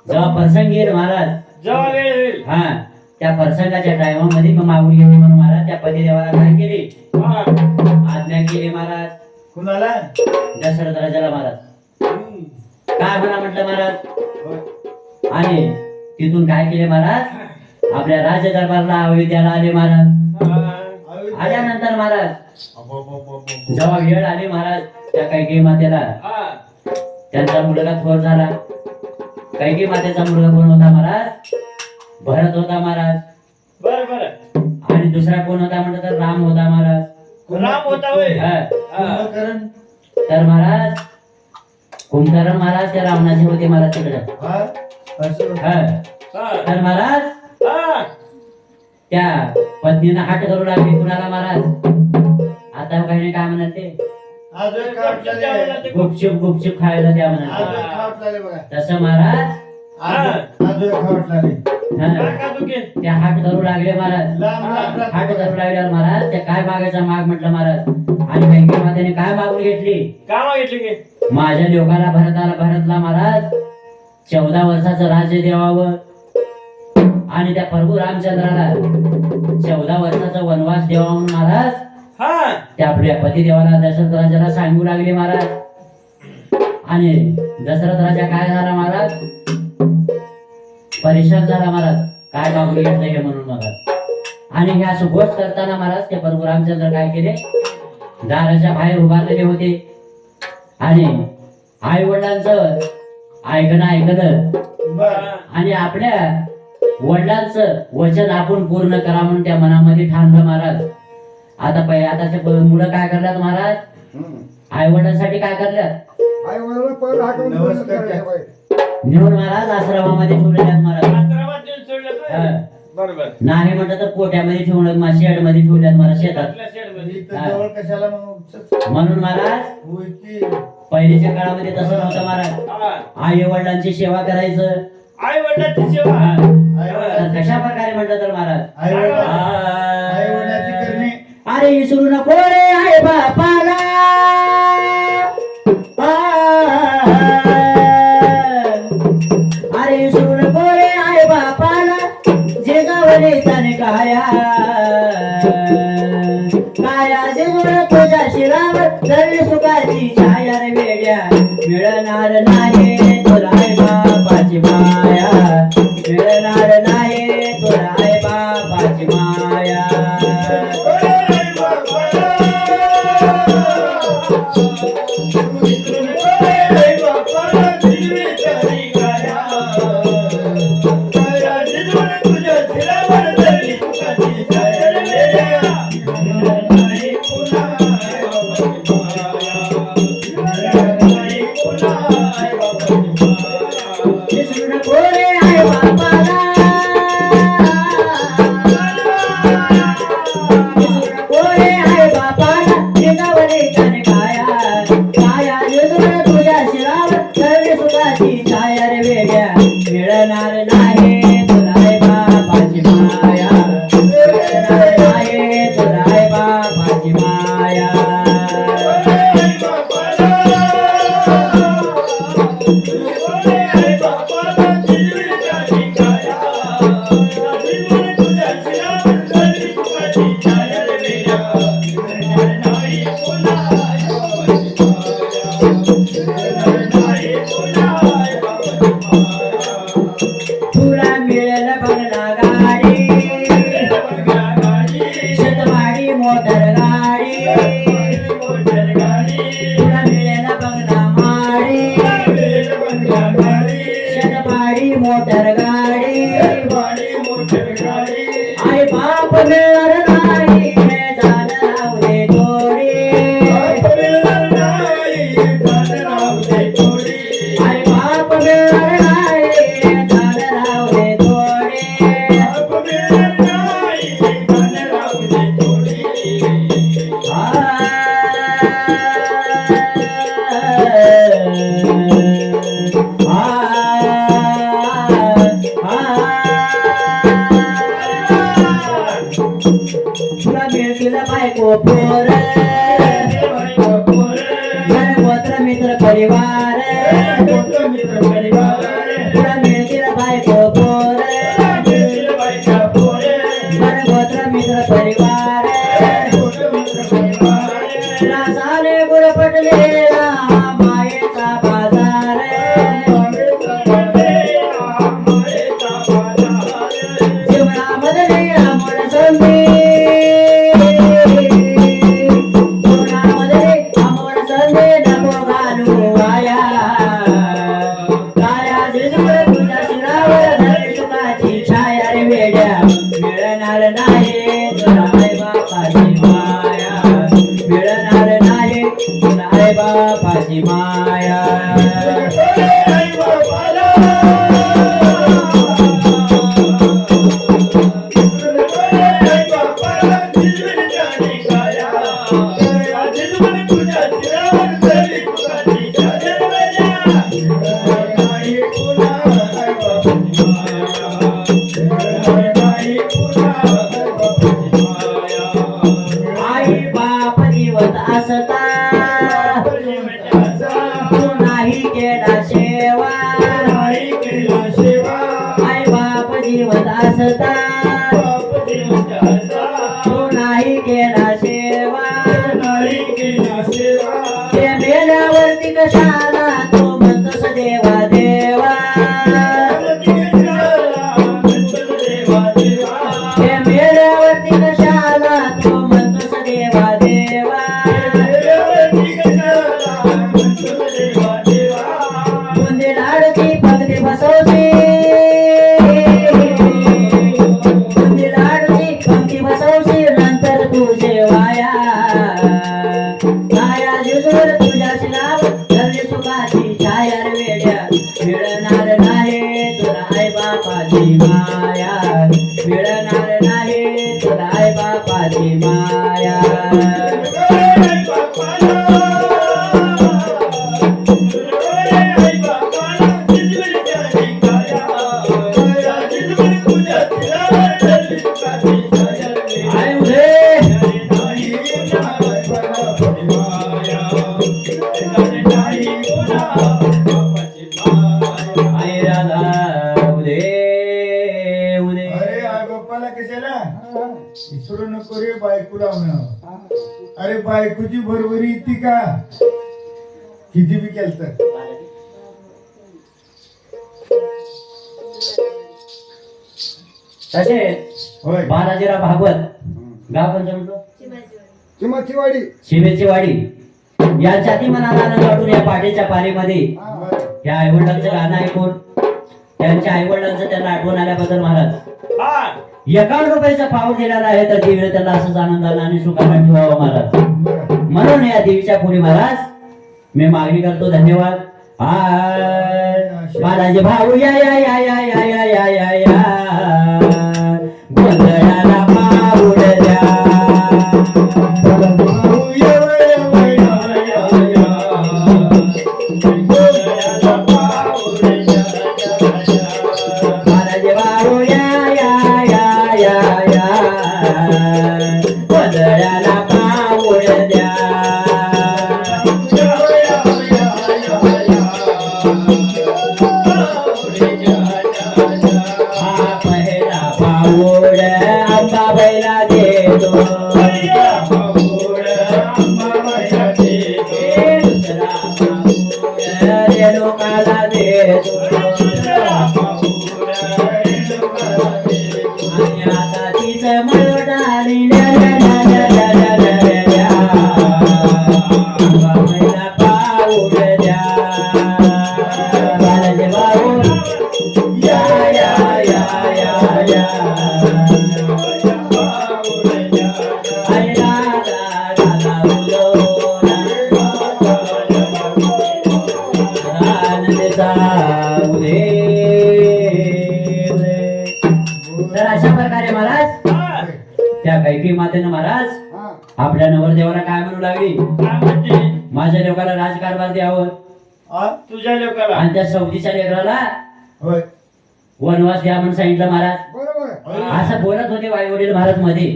जेव्हा प्रसंग येईल महाराज, जेव्हा वेळ होईल. हा त्या प्रसंगाच्या टायमामध्ये मग मागून घेते म्हणून महाराज त्या पतिदेवाला काय केली, हा. आज्ञा केली महाराज कुणाला? दशरथ राजाला महाराज. काय म्हणा म्हटलं महाराज. होय. आणि तिथून काय केले महाराज, आपल्या राज दरबारला अयोध्याला आले महाराज. हा. आल्यानंतर महाराज अबोबोबोबो. जेव्हा वेळ आली महाराज त्या कैकेयी मातेला, हा. त्यांचा मुलगा थोर झाला. कैकेयी मातेचा मुलगा कोण होता महाराज, भरत होता महाराज. बरं बरं. आणि दुसरा कोण होता म्हटलं तर राम होता महाराज. राम होता होय. हा. हा. कुंभकर्ण. तर महाराज कुंभकर्ण महाराज त्या रावणाचे होते महाराज तिकडे हा असं तर महाराज त्या पत्नीनं हात करू लागली कुणाला महाराज आता काही नाही काय म्हणत ते आज एक खाट झाले गुपचूप खायला द्या आज म्हणत एक खाट झाले बघा तसं महाराज आज एक खाट झाले त्या हात धरू लागले महाराज लांब लांब राहते हात बघा. धरू लागल्यावर महाराज त्या काय मागायचा माग म्हटलं महाराज आणि बँके मातेने काय मागून घेतली का मागितले की माझ्या लोकाला भरतला महाराज 14 वर्षाचं राज्य द्यावावं आणि त्या प्रभू रामचंद्राला 14 वर्षाचा वनवास द्यावा म्हणून महाराज हा त्या आपल्या पतिदेवाला दशरथ राजाला सांगू लागले महाराज आणि दशरथ राजा काय झाला महाराज परेशान झाला महाराज काय मागून घेतलं हे म्हणून महाराज आणि ह्या गोष्ट करताना महाराज ते प्रभू रामचंद्र काय केले दाराच्या बाहेर उभारलेले होते आणि आई वडिलांचं ऐकलं बरं. आणि आपल्या वडिलांचं वचन आपण पूर्ण करा म्हणून त्या मनामध्ये ठाणलं महाराज आताचे मुलं काय करल्यात महाराज आई वडिलांसाठी काय करल्यात आई वडिलांना पण हाकून नमस्कार करायचं बाई. नेऊन महाराज आश्रमामध्ये ठेवलेल्यात महाराज आश्रमात नेऊन सोडलं तर? हा. बरोबर नाही म्हटलं तर पोट्यामध्ये ठेवून शेड मध्ये ठेवल्यात महाराज शेतात आपल्या शेडमध्ये. इथं जवळ कशाला मग म्हणून महाराज होय की पहिलेच्या काळामध्ये तसं नव्हतं महाराज हा. आई वडिलांची सेवा करायचं आई वडिलांची सेवा हा. आई तर कशा प्रकारे म्हटलं तर महाराज आई वडिलांची करणी अरे विसरू नको रे आई बापाला अरे विसरू नको रे आई बापाला जे गावले त्याने काया जेवढ तुझ्या शिरावर धरली सुखाची छाया रे वेड्या मिळणार नाही तुला आई बापाची माया मिळणार नाही तुला आई बापाची माया विसरू नको रे आई बापाला विसरू नको रे आई बापाला जिजावले त्याने काया जिजवळ तुझ्या शिरावर धरली सुखाची छाया रे वेड्या मिळणार नाही तुला आई बापाची माया मिळणार नाही तुला आई बापाची माया तुला मिळेल बंगला गाडी शेतवाडी मोटर गाडी तुला मिळेल बंगला माडी शेतवाडी मोटर गाडी आई बाप मिळणार नाही हे झालं राहू दे थोडी आई बाप मिळणार नाही हे झालं राहू दे थोडी तुला मिळतील बायको पोर गोत्र मित्र परिवार तुला मिळतील बायको पोर गोत्र मित्र परिवार रासाने गुळ पटलेला मायेचा बाजार जीवनामधली अमोल संधी जीवनामधली अमोल संधी नको घालू वाया काया जिजवळ तुझ्या शिरावर धरली सुखाची छाया रे वेड्या मिळणार नाही तुला आई बापाची माया मिळणार नाही तुला आई बापाची माया नाही पुन्हा बापाची माया. आई बाप जीवत असता तू नाही केला सेवा. नाही केला सेवा. आई बाप जीवत असता बाप जीवत असता. तू नाही केला सेवा. नाही केला सेवा. ते मेल्यावरती कशाला तू म्हणतोस देवा देवा. ते मेल्यावरती कशाला तू म्हणतोस देवा देवा. बुंदी लाडची पगडी बसवशी. बुंदी लाडची पगडी बसवशी नंतर तुझे वाया. छाया दिसून तुझ्या शिलाव धरली सुखाची छाया रे वेड्या. मिळणार नाही तुला आई बापाची माया. मिळणार नाही तुला आई बापाची माया. आई उदे आई राधा उदे उदे. अरे आई बाप्पाला कशाला विसरू नको रे बायको लावणं. अरे बायकोची बरोबरी येते का किती बी केलं तर. तसेच होय बालाजीराव भागवत गाव कोणतं म्हणतो चिमाची वाडी शिवेची वाडी या जाती मनाला आनंद वाटून या पाटीच्या पारीमध्ये या आईवडिलांचं गाणं ऐकून त्यांच्या आईवडिलांचं त्यांना आठवण आल्याबद्दल महाराज हा 51 रुपयाचा पाऊल दिलेला आहे तर देवीने त्याला असंच आनंदाला आणि सुखाला ठेवावं महाराज. म्हणून या देवीच्या पुढे महाराज मी मागणी करतो. धन्यवाद. बालाजी भाऊ या या या या या या या या या गोंधळाला पाऊल द्या. बालाजी भाऊ या या या या या गोंधळाला पाऊल द्या. हा पहिला पाऊल अंबाबाईला देतो. दुसरा पाऊल रेणुकाला देतो. आणि आता तिचं मळवटाली अंबाबाईला पाऊल द्या. बालाजी भाऊ या या या या या आई राधा राधा बोलो आनंदचा उदे उदे. तर अशा प्रकारे महाराज त्या कैकी मातेनं महाराज आपल्या नवरदेवाला काय म्हणू लागली काय म्हणते माझ्या लोकाला राजकारभार द्यावं तुझ्या लोकाला आणि त्या सौदीच्या लेकराला होय वनवास द्या म्हणून सांगितलं महाराज. बरोबर असं बोलत होते आई वडील महाराज मध्ये.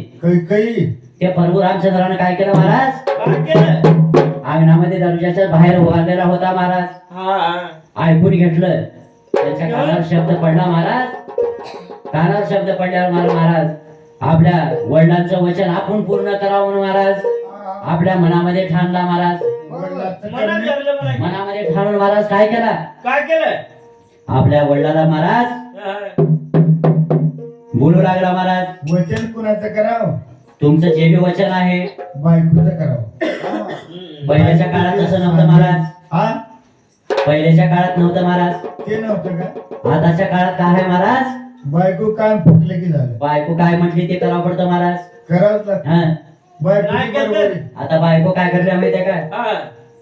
काही ते प्रभू रामचंद्रानं काय केलं महाराज काय केलं अंगणामध्ये दर्जाच्या बाहेर उभारलेला होता महाराज. हा ऐकून घेतलं त्याच्या कानावर शब्द पडला महाराज. कानावर शब्द पडल्यावर महाराज आपल्या वडिलांचं वचन आपण पूर्ण करावं म्हणून महाराज आपल्या मनामध्ये ठाणला महाराज. मनात धरलं मला. मनामध्ये ठाणून महाराज काय केला काय केलं आपल्या वडिलाला महाराज हा. बोलू लागला महाराज. वचन कुणाचं करावं तुमचं जे बी वचन आहे बायकोचं करावं. पहिल्याच्या काळात तसं नव्हतं महाराज. हा पहिल्याच्या काळात नव्हतं महाराज. ते नव्हतं का आताच्या काळात काय आहे महाराज बायको कान फुटले की झालं बायको काय म्हटली ते करावं पडतं महाराज. करावंच लागतं. हा बायको नाही बरोबर करत. आहे. आता बायको काय करल्या माहितीये काय हा.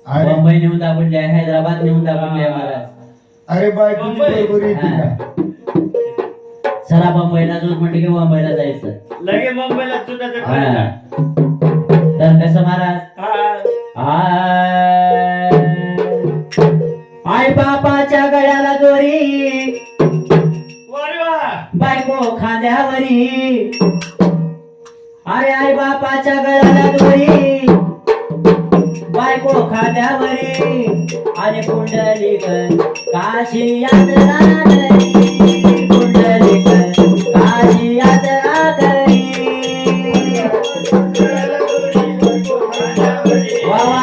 अरे मुंबई नेऊन दाबडली आहे हैदराबाद नेऊन दाबडली आहे महाराज. अरे बायकोची मुंबई. बरोबर येते का चला मुंबईला जाऊन म्हटलं की मुंबईला जायचं. लगे मुंबईला तुझ्या हा. तर कसं महाराज आई बापाच्या गळ्याला दोरी वा बायको बायको खांद्यावरी अरे आई बापाच्या गळ्याला दोरी बायको खांद्यावरी आणि पुंडलिक काशी यात्रा करी पुंडलिक काशी यात्रा करी वा वा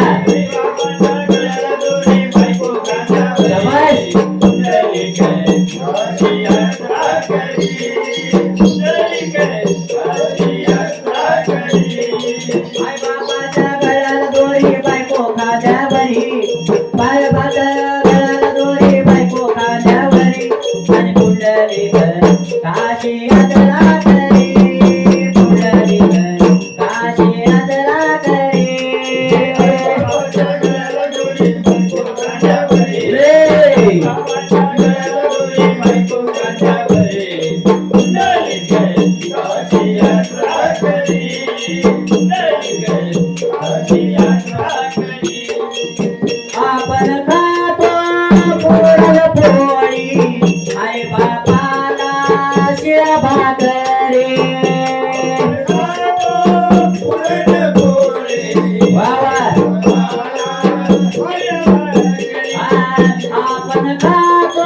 शाबास. आई बाबाच्या गळ्याला दोरी बायको खांद्यावरी बाबाच्या गळ्याला दोरी बायको खांद्यावरी आणि पुंडलिक काशी यात्रा करी पुंडलिक काशी यात्रा करी रे. आपण खातो पुरणपोळी आई बापाला शिळा भाकरी वा वा. आपण खातो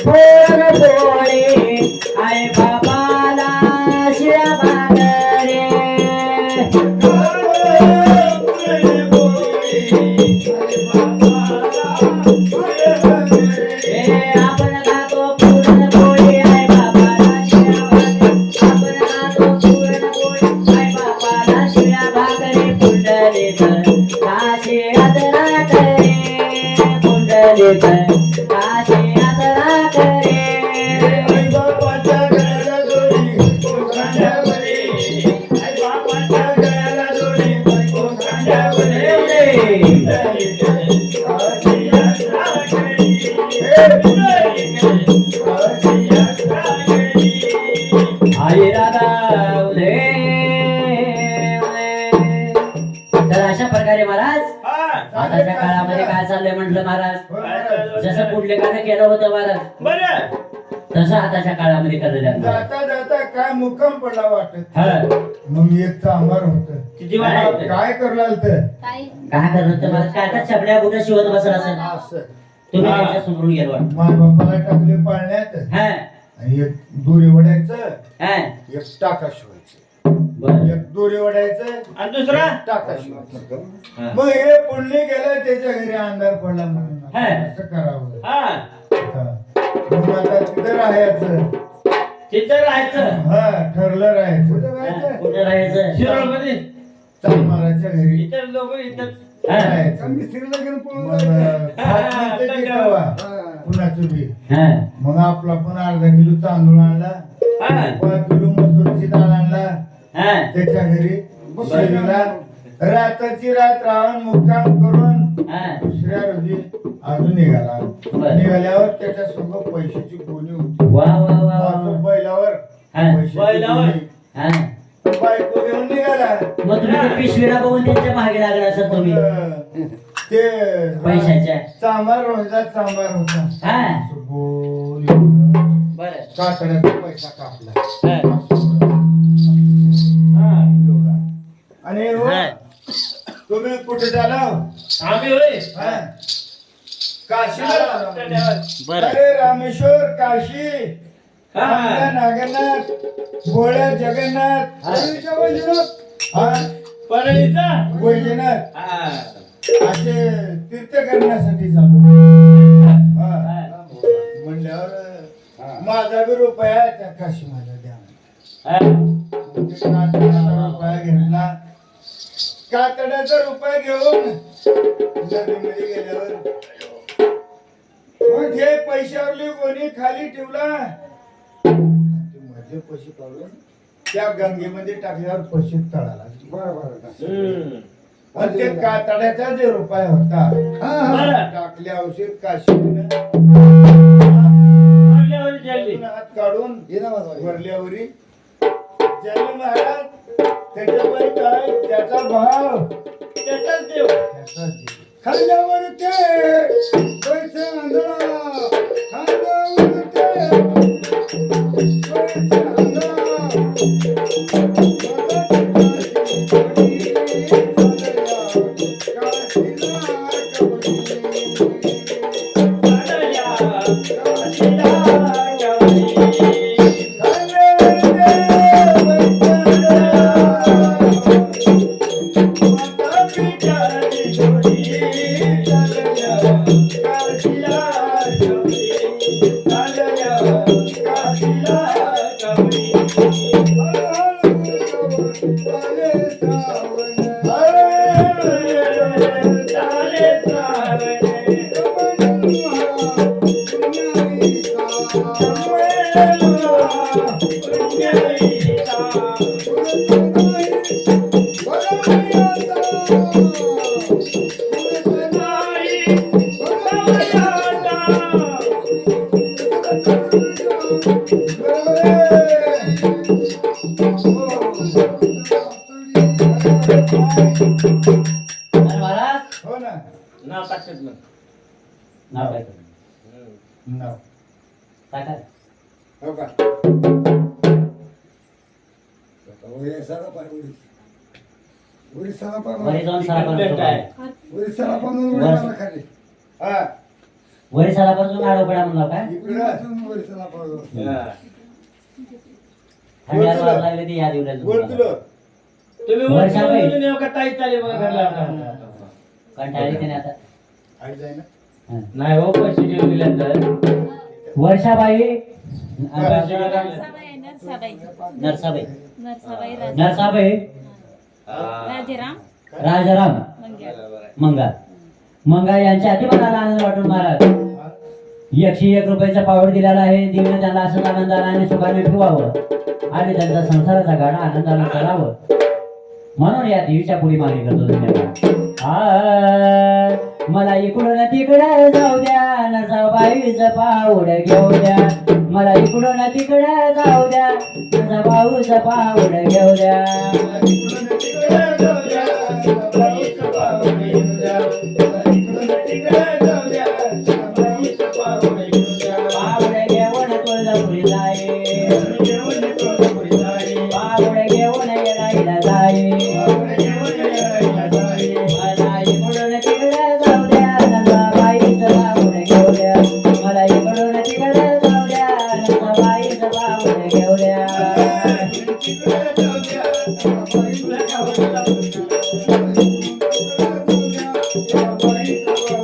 पुरणपोळी आई बापाला शिळा भाकरी आपण खातो पुरणपोळी आई बापाला शिळा भाकरी आपण खातो पुरणपोळी आई बापाला शिळा भाकरी पुंडलिक काशी यात्रा करे पुंडलिक काशी यात्रा करे आई राधा उदे तर अशा प्रकारे महाराज आताच्या काळामध्ये काय चाललंय म्हटलं महाराज जसं पुंडलिकाने केलं होतं महाराज बरं तसं आताच्या काळामध्ये करलं जातं जाता जाता काय मुक्काम पडला वाटत हा. मग एक चांभार होत किती वाटा होते काय करलाल तर काय काय करत होतं महाराज काय काय छपड्या कुठं शिवत बसला असेल असं तुम्ही त्यांच्या समोरून गेलो वाटतं. माय बापाला टाकले पाळण्यात हा आणि एक दोरी वडायचं हा एक टाका शिवायचं बरं एक दोरी वडायचं आणि दुसरा टाका शिवायचं हा. मग हे पुण्य गेलं त्याच्या घरी अंधार पडला म्हणून हा. असं करावं हा हा. मग आता तिथं राहायचं तिथं राहायचं हा ठरलं राहायचं हा, कुठं राहायचं शिरोळ मध्ये चालमाराच्या घरी इतर लोक इथं हा. राहायचं मिस्त्रीला घेऊन पळून मग जायचं. हात मिळते की तेव्हा कुणाचं बी हा मग आपला पण अर्धा किलो तांदूळ आणला हा 5 किलो मसूरची डाळ आणला हा त्याच्या घरी शेवीला राताची रात राहून मुक्काम करून हा दुसऱ्या रोजी अजून निघाला बरं. निघाल्यावर त्याच्या सोबत पैशाची गोणी होती वा वा वा वा असं बैलावर हा. पैशाची बैलावर? गोणी. हा बायको घेऊन निघाला मग तुम्ही ते पिशवीला बघून त्यांच्या मागे लागला असेल तुम्ही ते पैशाच्या चांभार रोजचा चांभार होता हा असं गोल बरं काकड्याचा पैसा कापला हा. एवढा. आणि हो, हा. तुम्ही कुठे झाला आम्ही होय काशीला बरं अरे रामेश्वर काशी हा. नागा नागनाथ गोळ्या जगन्नाथ परळीच्या वैजनाथ, हा, परळीचा वैजनाथ हा असे तीर्थ करण्यासाठी चालू हा. म्हणल्यावर माझा बी रुपया त्या काशी मला द्या हा. मग ते कातड्याचा रुपया घेतला कातड्याचा रुपया घेऊन नदीमध्ये गेल्यावर मग हे पैशावरली कोणी खाली ठेवला ते मधले पैसे काढून त्या गंगेमध्ये टाकल्यावर पैसे तळाला बरं. आणि ते कातड्याचा जे रुपया होता बरं. टाकल्या औषध काशीनं आपल्यावर जल्दी हात काढून ये ना माझा. वरल्यावरी जैन महाराज त्याच्यावर काय त्याचा भाव त्याचाच देव त्याचा जीव. खांद्यावर ते पैसे आंधळा, खांद्यावर ते पैसे आणि महाराज हो ना नाव टाकतात मग. नाव काय करू? नाव टाका. हो का उडीसाला पाय उडीसाला पाय वरी जाऊन सरापासून काय? उडीसाला पाय उडीसाला खाली हा वरी सरापासून आडोपडा म्हणलं काय इकडे उडीसाला पाय हा. थंडी आज वाज लागली ती याद येऊ बोल तुला तुम्ही वर्षा बाई. बोलून येऊ का ताई चालेल बघा घरला. कंटाळली त्याने आता आई जाय ना हा. नाही हो पैसे देऊन दिले तर वर्षाबाई नरसाबाई, नरसाबाई. नरसाबाई नरसाबाई राज- नरसाबाई राजाराम राजाराम मंग्या. मंगा मंगा यांच्या अति मनाला आनंद वाटून महाराज 101 रुपयाचा पावड दिलेला आहे. देवीने त्यांना असंच आनंदाने आणि सुखाने ठेवावं आणि त्यांचा संसाराचा गाडा आनंदाने करावं म्हणून या देवीच्या पुढे मागणी करतो धन्यवाद. मला इकडून तिकडे जाऊ द्या नरसाबाईचं पाऊड घेऊ द्या. मला इकडून तिकडे जाऊ द्या नरसाबाईचं पाऊड घेऊ द्या. पाऊड घेऊन तुळजापुरी जाई पाऊड घेऊन येराईला जाई. मला इकडून तिकडे जाऊ द्या नरसाबाईचं पाऊड घेऊ द्या. मला इकडून तिकडे जाऊ द्या नरसाबाईचं पाऊड घेऊ द्या.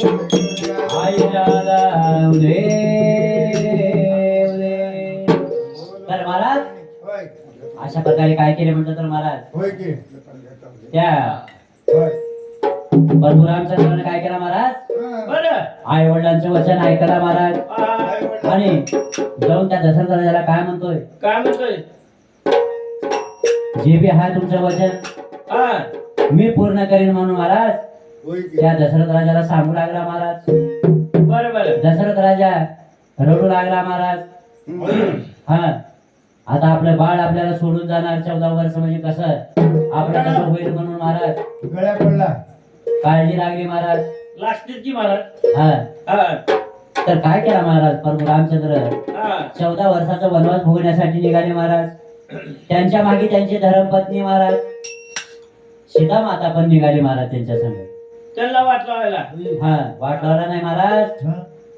आईला जाऊ दे तर महाराज होय अशा प्रकारे काय केले म्हणतात तर महाराज होय की त्या होय परशुरामचंद्राने काय केला महाराज बरं. आई वडिलांचं वचन ऐकला महाराज हा. आणि जाऊन त्या दशरथ राजाला काय म्हणतोय काय म्हणतोय? जे बी आहे तुमचं वचन हा. मी पूर्ण करीन म्हणून महाराज होय की त्या दशरथ राजाला सांगू लागला महाराज. बरं बरं. दशरथ राजा रडू लागला महाराज. हा आता आपलं बाळ आपल्याला सोडून जाणार 14 वर्ष म्हणजे कसं आपलं कसं होईल म्हणून महाराज गळ्या पडला काळजी लागली महाराज. लास्टची महाराज. हा हा. तर काय केला महाराज प्रभू रामचंद्र हा. 14 वर्षाचा वनवास भोगण्यासाठी निघाले महाराज. त्यांच्या मागे त्यांची धर्मपत्नी महाराज सीता माता पण निघाली महाराज त्यांच्या संग. त्यांना वाट लावायला. हा वाट लावला नाही महाराज. हा?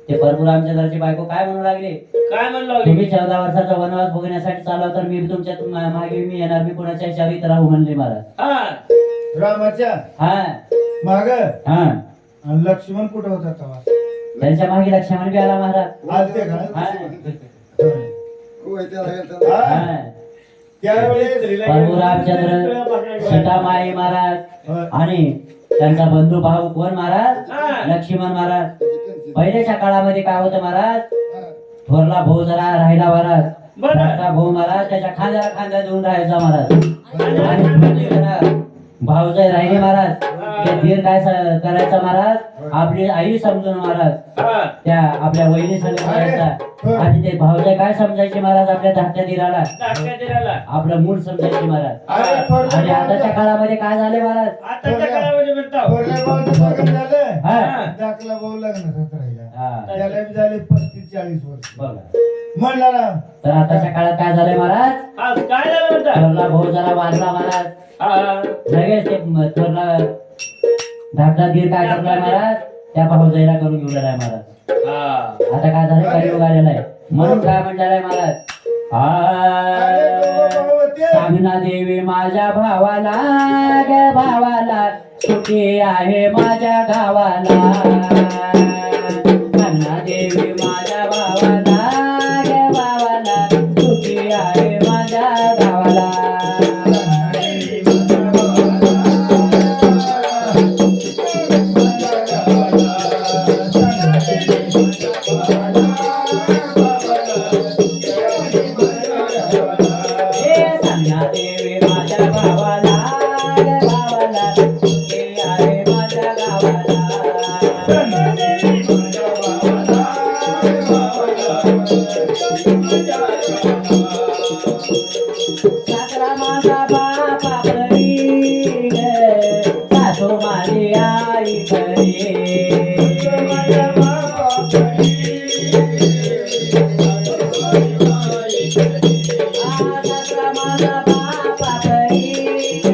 ते प्रभू रामचंद्राची बायको काय म्हणू लागले काय म्हणलं तुम्ही 14 वर्षाचा वनवास भोगण्यासाठी चालव तर मी तुमच्या मागे मी येणार मी कोणाच्या इच्छावीत राहू म्हणले महाराज. हा. रामाच्या हा माग हा आणि लक्ष्मण कुठं होता तेव्हा त्यांच्या मागे लक्ष्मण बी आला महाराज. आलते का हा. होय त्याला हा? हा. त्यावेळेस प्रभू रामचंद्र सीतामाई महाराज होय. आणि त्यांचा बंधू भाऊ कोण महाराज हा. लक्ष्मण महाराज. पहिल्याच्या काळामध्ये काय होतं महाराज थोरला भाऊ जरा राहिला महाराज. बरं. धाकटा भाऊ महाराज त्याच्या खांद्याला खांद्या देऊन राहायचा महाराज. आणि म्हणजे जरा भाऊजाई राहिले महाराज. ते धीर काय करायचा महाराज आपली आई समजून महाराज हा. त्या आपल्या वहिनी संग करायचा. आणि ते भाऊजाई काय समजायचे महाराज आपल्या धाकट्या धीराला धाकट्या दिराला. आपलं मूळ समजायचे महाराज. अरे आणि आताच्या काळामध्ये काय झाले महाराज आताच्या काळामध्ये म्हणतो. थोरल्या भावाचं लग्न झालं हा धाकला भाऊ लग्न राहिला हा त्याला बी झाले 35-40 वर्ष बघा म्हणला ना तर आताच्या काळात काय झालंय महाराज, हा, काय झालं म्हणता थोरला भाऊ जरा वाढला महाराज, हा, लगेच ते थोरला धाकटा धीर काय करलाय महाराज, त्या भाऊजाईला करून घेऊन आलाय महाराज. हा. आता काय झालं, कलियुग आलेला आहे म्हणून काय म्हणलेलं आहे महाराज, सांगना देवी माझ्या भावाला ग भावाला, सुखी आहे माझ्या गावाला. सांगना देवी माझ्या भावाला ग भावाला, सुखी आहे माझ्या गावाला. सांगना देवी माझ्या भावाला ग भावाला, सुखी आहे माझ्या गावाला. सासरा माझा बापा घरी ग, सासू माझी आई घरी. सासरा माझा बापा घरी ग,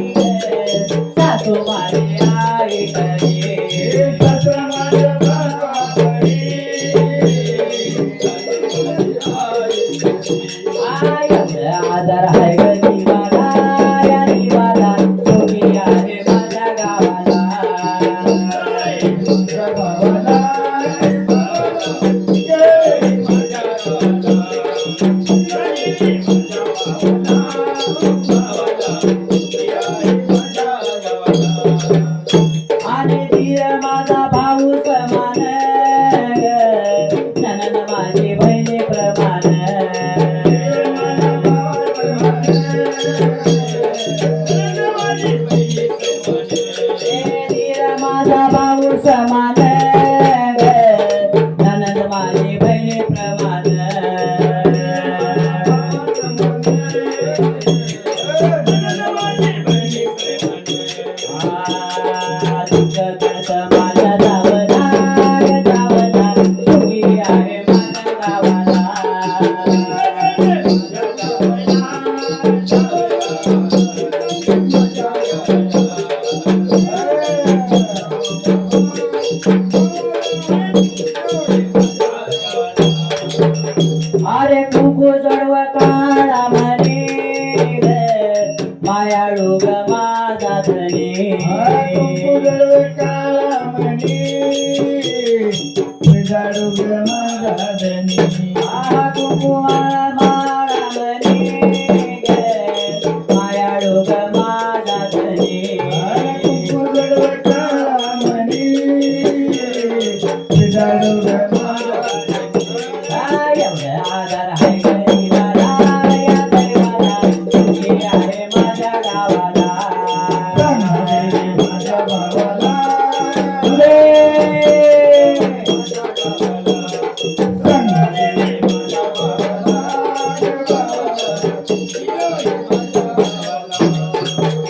सासू माझी आई घरी. आदर आहे गरीबाला या देवाला, सुखी आहे माझ्या गावाला. आणि धीर माझा भाऊ समान ग, ननन माझी बहिणी प्रमाण. धीर माझा भाऊ समान ग, ननन माझी बहिणी प्रमाण. दुःख करत माझ्या जावला ग जावला, सुखी आहे माझ्या गावाला. अरे कुंकू जडव काळा म्हणे ग, मायाळू ग माझा धनी. कुंकू माळा माळा म्हणे ग, मायाळू ग माझा धनी. एवढं आदर आहे गरीबाला या देवाला, सुखी आहे माझ्या गावाला.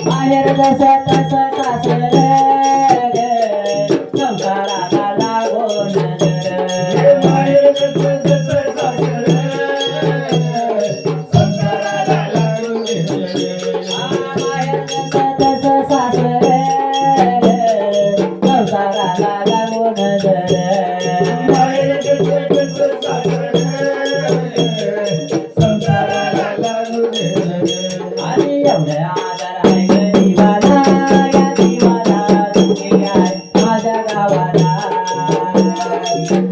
माहेर जसं तसं सासर ग, संसाराला लागो नजर. माहेर जसं तसं सासर ग, संसाराला लागो नजर. आणि एवढं आदर आहे गरीबाला या देवाला, सुखी आहे माझ्या गावाला.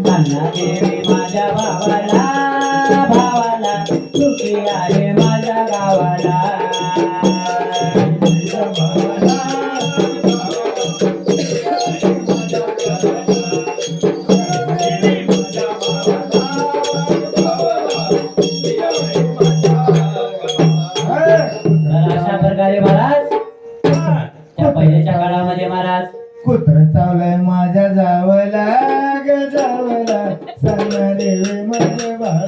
सांगना देवी माझ्या भावाला भावाला, सुखी आहे माझ्या गावाला. तर अशा प्रकारे महाराज त्या पहिल्याच्या काळामध्ये महाराज कुत्र चावलाय माझ्या जावला ग जावला, सांगना देवी माझे बाळ.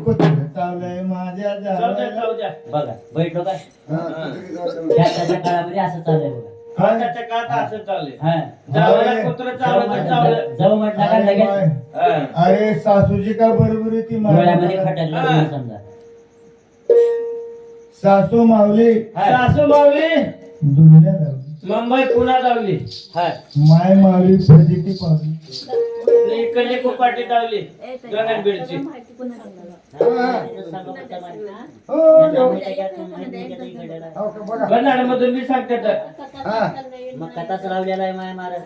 कुत्र चावलाय माझ्या जाऊ द्या, जावला. जाऊ द्या. बघा बैठलो काय हा, त्याच्या काळामध्ये असं चाललंय बघा. आताच्या काळात असं चाललंय हा. जावला कुत्रं चावलं तर चावलं जाऊ म्हटलं का लगेच हा. अरे सासूची का बरोबर आहे ती डोळ्यामध्ये मला खटकलं हा. तुम्ही समजा. सासू मावली सासू मावली दुनिया धावली मुंबई पुन्हा धावली हा. माय मावली प्रजिती पावली इकडली कुपाटी धावली गगनबीडची हो का बघा कन्नड मधून मी सांगते तर हा मग कथाच लावलेला आहे माया महाराज.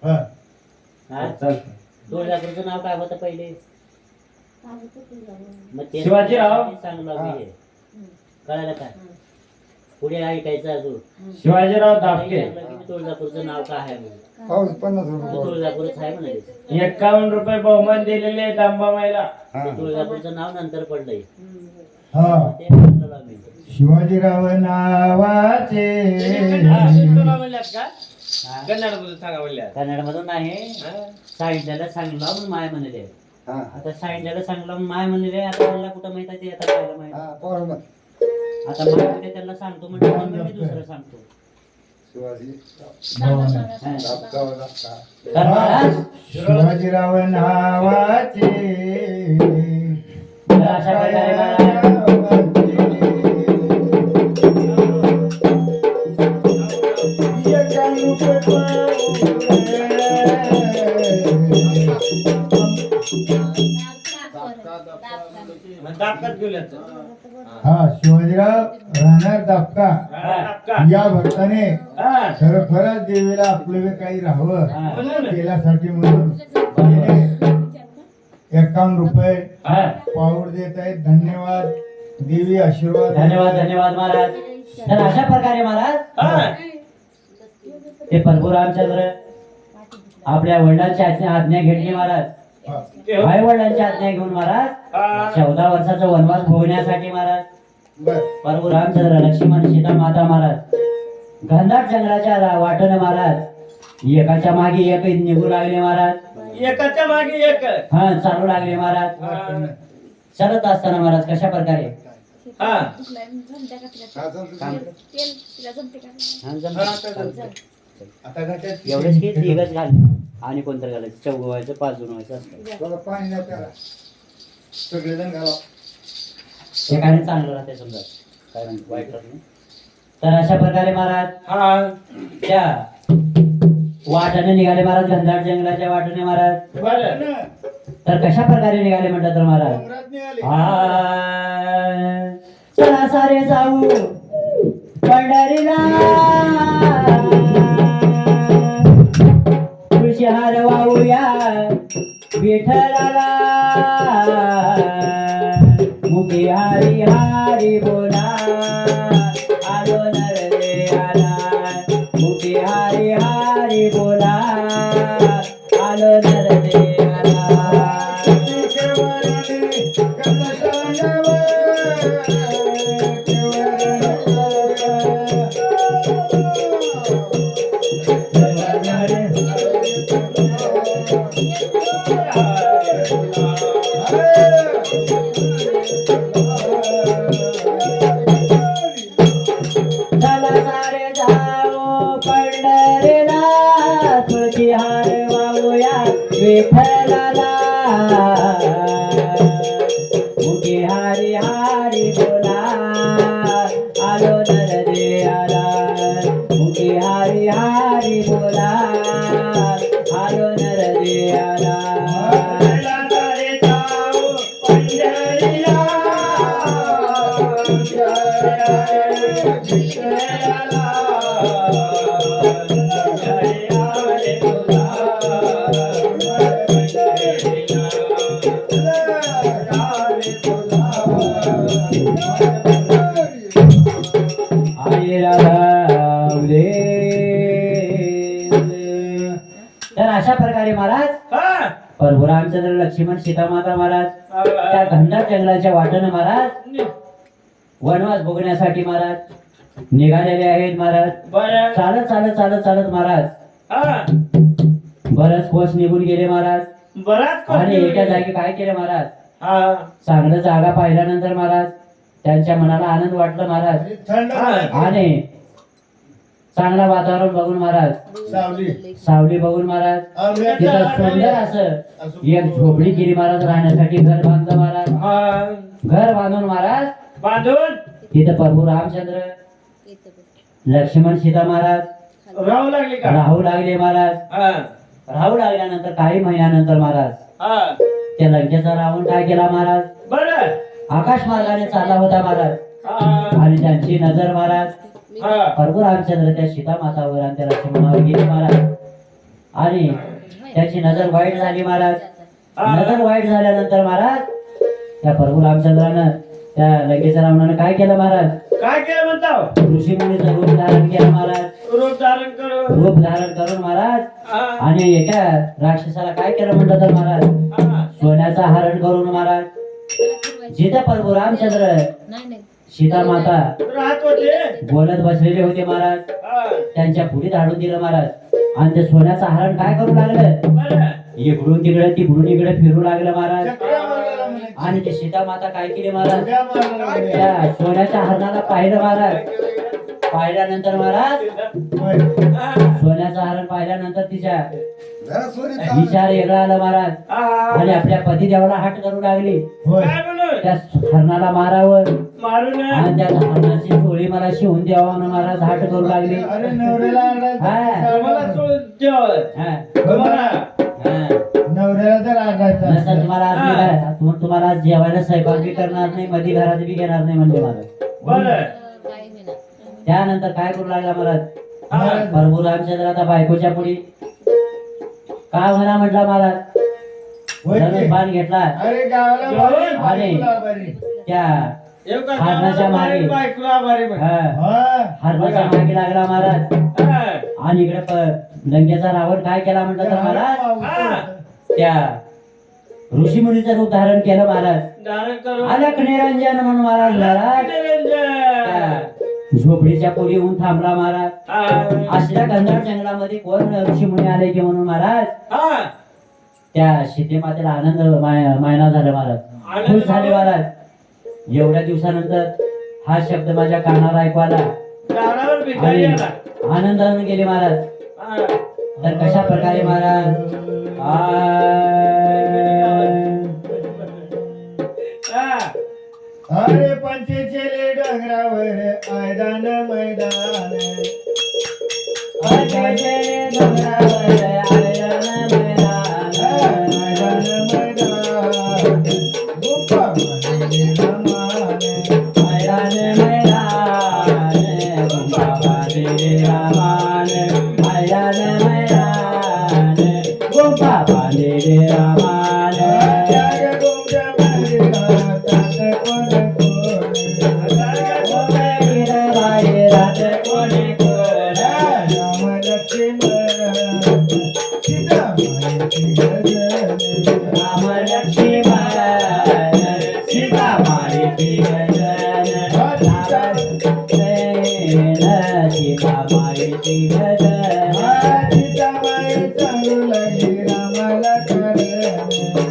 हा. हा? चालतं. तुळजापूरचं नाव काय होतं पहिले? मग ते शिवाजीराव. सांगू लागले. कळालं काय? पुढे ऐकायचं अजून शिवाजीराव दापके तुळजापूरचं नाव काय आहे म्हणून. पाऊस 50 रुपये तुळजापूरच आहे म्हणाले. 51 रुपये बहुमान दिलेले आहेत अंबाबाईला. हा. तुळजापूरचं नाव नंतर पडलंय. हा ते म्हणलं आम्ही. शिवाजीराव नावाचे म्हणल्यात का कन्नड मधून सांगा म्हणल्यात कन्नडमधून नाही सांगितलेलं सांगलं म्हणून माय म्हणले. हा आता सांगितलेलं सांगलं म्हणून माय म्हणले. आता मला कुठं माहित आहे ते आता पाहायला माहित. हा बरोबर आता माय कुठे त्याला सांगतो म्हणजे मग मी दुसरं सांगतो. शिवाजी हा. दाबका दाबका तर महाराज शिवाजीराव नावाचे तर अशा प्रकारे महाराज दापकात गेल्यात हा शिवाजीराव राहणार दापका या भक्ताने खरोखरच देवीला आपलं काही राहावं केल्यासाठी म्हणून तिने 51 रुपये हा. पाऊड देत आहेत. धन्यवाद देवी आशीर्वाद धन्यवाद धन्यवाद महाराज. तर अशा प्रकारे महाराज ते प्रभू रामचंद्र आपल्या वडिलांची आज्ञा घेतली महाराज. आई वडिलांची आज्ञा घेऊन महाराज 14 वर्षाचा वनवास भोगण्यासाठी महाराज बर प्रभू रामचंद्र लक्ष्मण सीता माता महाराज घनदाट जंगलाच्या वाटेनं महाराज एकाच्या मागे एक निघू लागले महाराज. एकाच्या मागे एक हा चालू लागले महाराज. चालत असताना महाराज कशा प्रकारे हा हा चालतं हा, जमतं. आता घाटात एवढेच की तिघच घाल आणि कोणतं घालायचं 4 व्हायचं 5 जण व्हायचं असतं. थोडं पाणी नाही प्याला सगळेजण घाला हे काय चांगलं राहते समजा काय म्हणतो वाईट राहत नाही. तर अशा प्रकारे महाराज हा त्या वाटाने निघाले महाराज घनदाट जंगलाच्या वाटेने महाराज. बरं तर कशा प्रकारे निघाले म्हटलं तर महाराज डोंगरात निघाले. चला सारे जाऊ पंढरीला तुळशी हार वाहूया विठ्ठलाला मुखी हारी हारी बोला आलो नरदे आला मुखी हारी हारी बोला आलो नरदे आला. चला सारे जाओ पंढरीला तुळशी हार वाहूया विठ्ठलाला मुखी हारी हारी बोला आलो नरदे आला मुखी हारी हारी बोला आलो नरदे आला. तर अशा प्रकारे महाराज हा प्रभू रामचंद्र लक्ष्मण सीता माता महाराज त्या घनदाट जंगलाच्या वाटेनं महाराज वनवास भोगण्यासाठी महाराज निघालेले आहेत महाराज. बरं चालत चालत चालत चालत महाराज हा बरंच कोस निघून गेले महाराज. बराच आणि एका जागी काय केलं महाराज हा चांगलं जागा पाहिल्यानंतर महाराज त्यांच्या मनाला आनंद वाटला महाराज. थंड हा. आणि चांगला वातावरण बघून महाराज, सावली सावली बघून महाराज, आंब्याचं तिथं झाड सुंदर आहे. असं असं एक झोपडी केली महाराज, राहण्यासाठी घर बांधलं महाराज. हा. घर बांधून महाराज बांधून तिथं प्रभू रामचंद्र, लक्ष्मण, सीता महाराज राहू लागली का राहू लागले महाराज. हा. राहू लागल्यानंतर काही महिन्यानंतर महाराज हा. त्या लंकेचा रावण काय केला महाराज, बरं. आकाश मार्गाने चालला होता महाराज. हा. आणि त्यांची नजर महाराज हा. प्रभू रामचंद्र त्या सीता मातावर आणि त्या लक्ष्मणावर गेली महाराज. आणि त्याची नजर वाईट झाली महाराज. नजर वाईट झाल्यानंतर महाराज त्या प्रभू रामचंद्रानं त्या लंकेच्या रावणानं काय केलं महाराज, काय केलं म्हणता ऋषी मुनीचं रूप धारण केलं महाराज. रूप धारण करू रूप धारण करून महाराज हा. आणि एका राक्षसाला काय केलं म्हणलं तर महाराज, हा. सोन्याचा हरण करून महाराज जिथं प्रभू रामचंद्र नाही सीता माता राहत होते बोलत बसलेले होते महाराज, हा. त्यांच्या पुढे धाडून दिलं महाराज. आणि ते सोन्याचं हरण काय करू लागलं, बरं. इकडून तिकडे तिकडून इकडे फिरू लागलं महाराज. चक्रा मारलेला म्हणे. आणि ते सीता माता काय केली महाराज, उड्या मारलेला म्हणे. त्या सोन्याच्या हरणाला पाहिलं महाराज. पाहिल्यानंतर महाराज होय. हा. सोन्याचं हरण पाहिल्यानंतर तिच्या जरा सोनी चालू. विचार वेगळा आला महाराज. हा. आणि आपल्या पतिदेवाला हाट करू लागली, होय. काय म्हणून त्या हरणाला मारावं मारून आणि त्या हरणाची टोळी मला शिवून द्यावा म्हणून महाराज हाट करू लागली. अरे नवऱ्याला आरडायचा. मला सोडून जेवण हा, तुम्हाला हा. नवऱ्याला तर आरडायचा नसं असतं. तुम्हाला आज मी काय- मग तुम्हाला आज जेवायला स्वयंपाक बी करणार नाही, मध्ये घरात बी घेणार नाही म्हणजे महाराज. बरं. काय होईना. त्यानंतर काय करू लागला महाराज, हा. प्रभू रामचंद्र आता बायकोच्या पुढे काय म्हणा म्हटला महाराज, होय की? धनुष बाण घेतला. अरे गावाला बारी, अरे. बायकोला बारी. त्या येऊ का हरणाच्या गावाला मागे. बायकोला आभारी म्हण. हा, हा. हरणाच्या मागे लागला महाराज. हा. आणि इकडे लंकेचा रावण काय केला म्हटलं तर महाराज, हा. त्या ऋषी मुनीचं रूप धारण केलं महाराज. धारण करून अलख निरंजन म्हणून महाराज महाराज निरंजन. त्या झोपडीच्या पुढे येऊन थांबला महाराज. हा. असल्या गंधर्व जंगलामध्ये कोण ऋषी मुनी आले की म्हणून महाराज हा. त्या सीतेमातेला आनंद मायना झाला महाराज, खुश झाले महाराज. एवढ्या दिवसानंतर हा शब्द माझ्या कानावर ऐकू आला दारावर भिकारी आणि आला. आनंदाने गेले महाराज. हा. तर कशा प्रकारे महाराज हा. अरे पंचेचे डोंगरावर मैदान मैदान मैदान मैदान गोपा म्हणे रमान. त्या गोंड्या मंदिरात कोण कोण राम लक्ष्मण सीता मायेची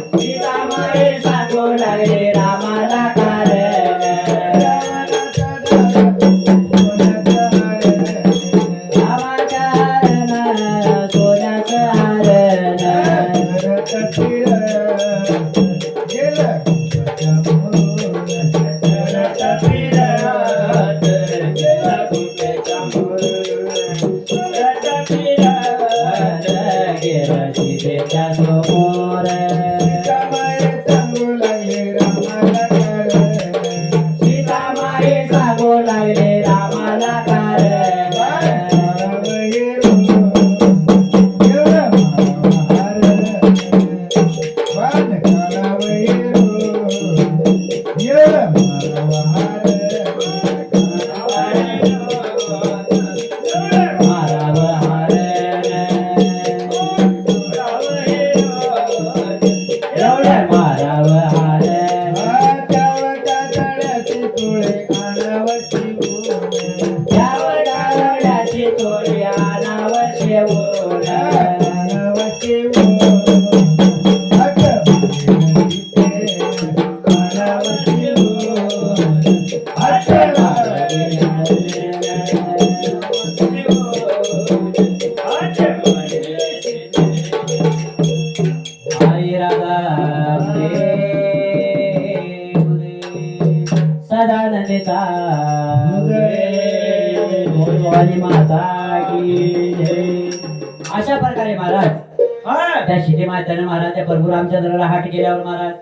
सीता माये चालू लागली रामाला Yeah. उदे. बोल भवानी माता की जय. अशा प्रकारे महाराज त्या सीते मातेने महाराज त्या प्रभू रामचंद्राला हाट केल्यावर महाराज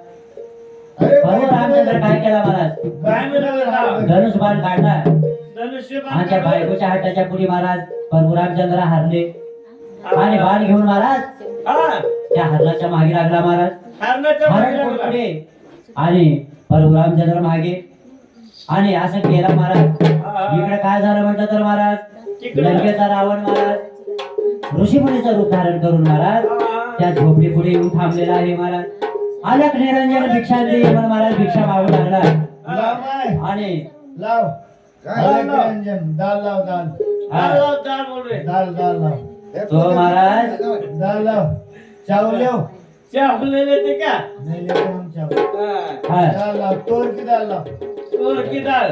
अरे प्रभू रामचंद्र काय केला महाराज काय म्हणाला धनुष बाण काढला धनुष्यबाण आणि त्या बायकोच्या हाताच्या पुढे महाराज प्रभू रामचंद्र हारले आणि बाण घेऊन महाराज हा त्या हरणाच्या मागे लागला महाराज. हरणाच्या मागे हरण लागला. पुढे आणि प्रभू रामचंद्र मागे आणि असं केलं महाराज. इकडे काय झालं म्हटलं तर महाराज तिकडे. लंकेचा रावण महाराज ऋषीमुनीचं रूप धारण करून महाराज त्या झोपडी पुढे येऊन थांबलेला आहे महाराज. अलक निरंजन भिक्षा दे म्हणून महाराज भिक्षा मागू लागला लाव माय. आणि लाव काय अलग लाव? रंजन दाल लाव दाल दाल लाव, दाल बोल रे दाल दाल लाव तो महाराज दाल लाव चावलेव चावलेले ते का नाही लेते हम चावल हा. हा. दाल लाव तोर की दाल लाव तोर की दाल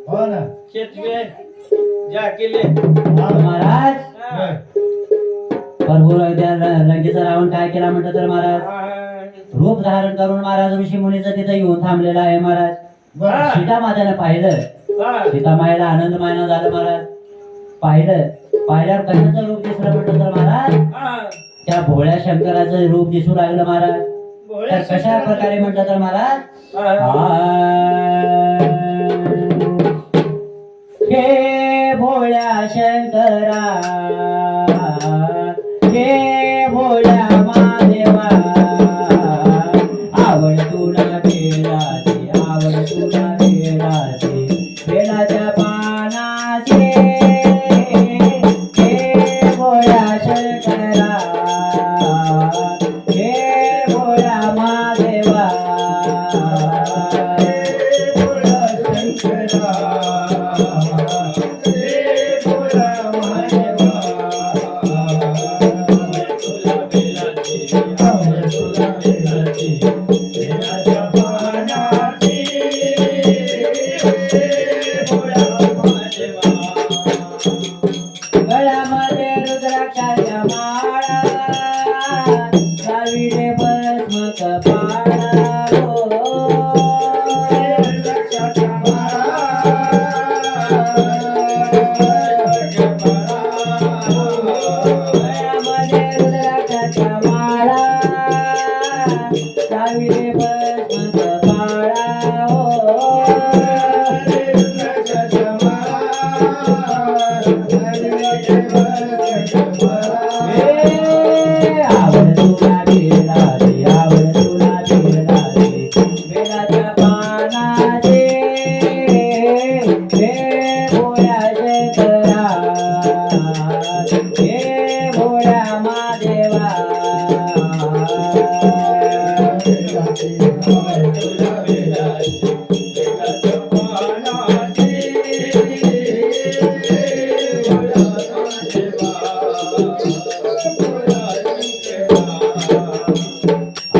हो ना खेत में जा केले तो महाराज हा. प्रभू त्या लंकेचा रावण काय केला म्हटलं तर महाराज हा. रूप धारण करून महाराज ऋषी मुनीचं तिथं येऊन थांबलेला आहे महाराज. बरं सीता मातेनं पाहिलं हा. सीतामाईला आनंद मायना झालं महाराज. पाहिल्यावर कशाचं रूप दिसलं म्हटलं तर महाराज हा. त्या भोळ्या शंकराचं रूप दिसू लागलं महाराज. भोळ्या तर कशा प्रकारे म्हटलं तर महाराज हा. हे भोळ्या शंकरा हे भोळ्या महादेवा आवड तुला बेलाची आवड तुला बेलाची बेलाच्या पानाचे हे भोळ्या शंकरा हे भोळ्या महादेवा गळ्यामध्ये रुद्राक्षाच्या माळा साविरे भस्म कपाळा गळ्यामध्ये रुद्राक्षाच्या माळा साविरे भस्म कपाळा आवड तुला बेलाची आवड तुला बेलाची बेलाच्या पानाचे हे भोळ्या शंकरा हे भोळ्या महादेवा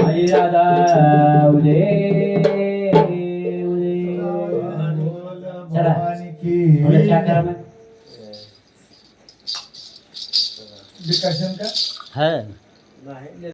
आई राधा उदे उदे चला. भवानी की थोडं चहा करा मग. विकासन का हा नाही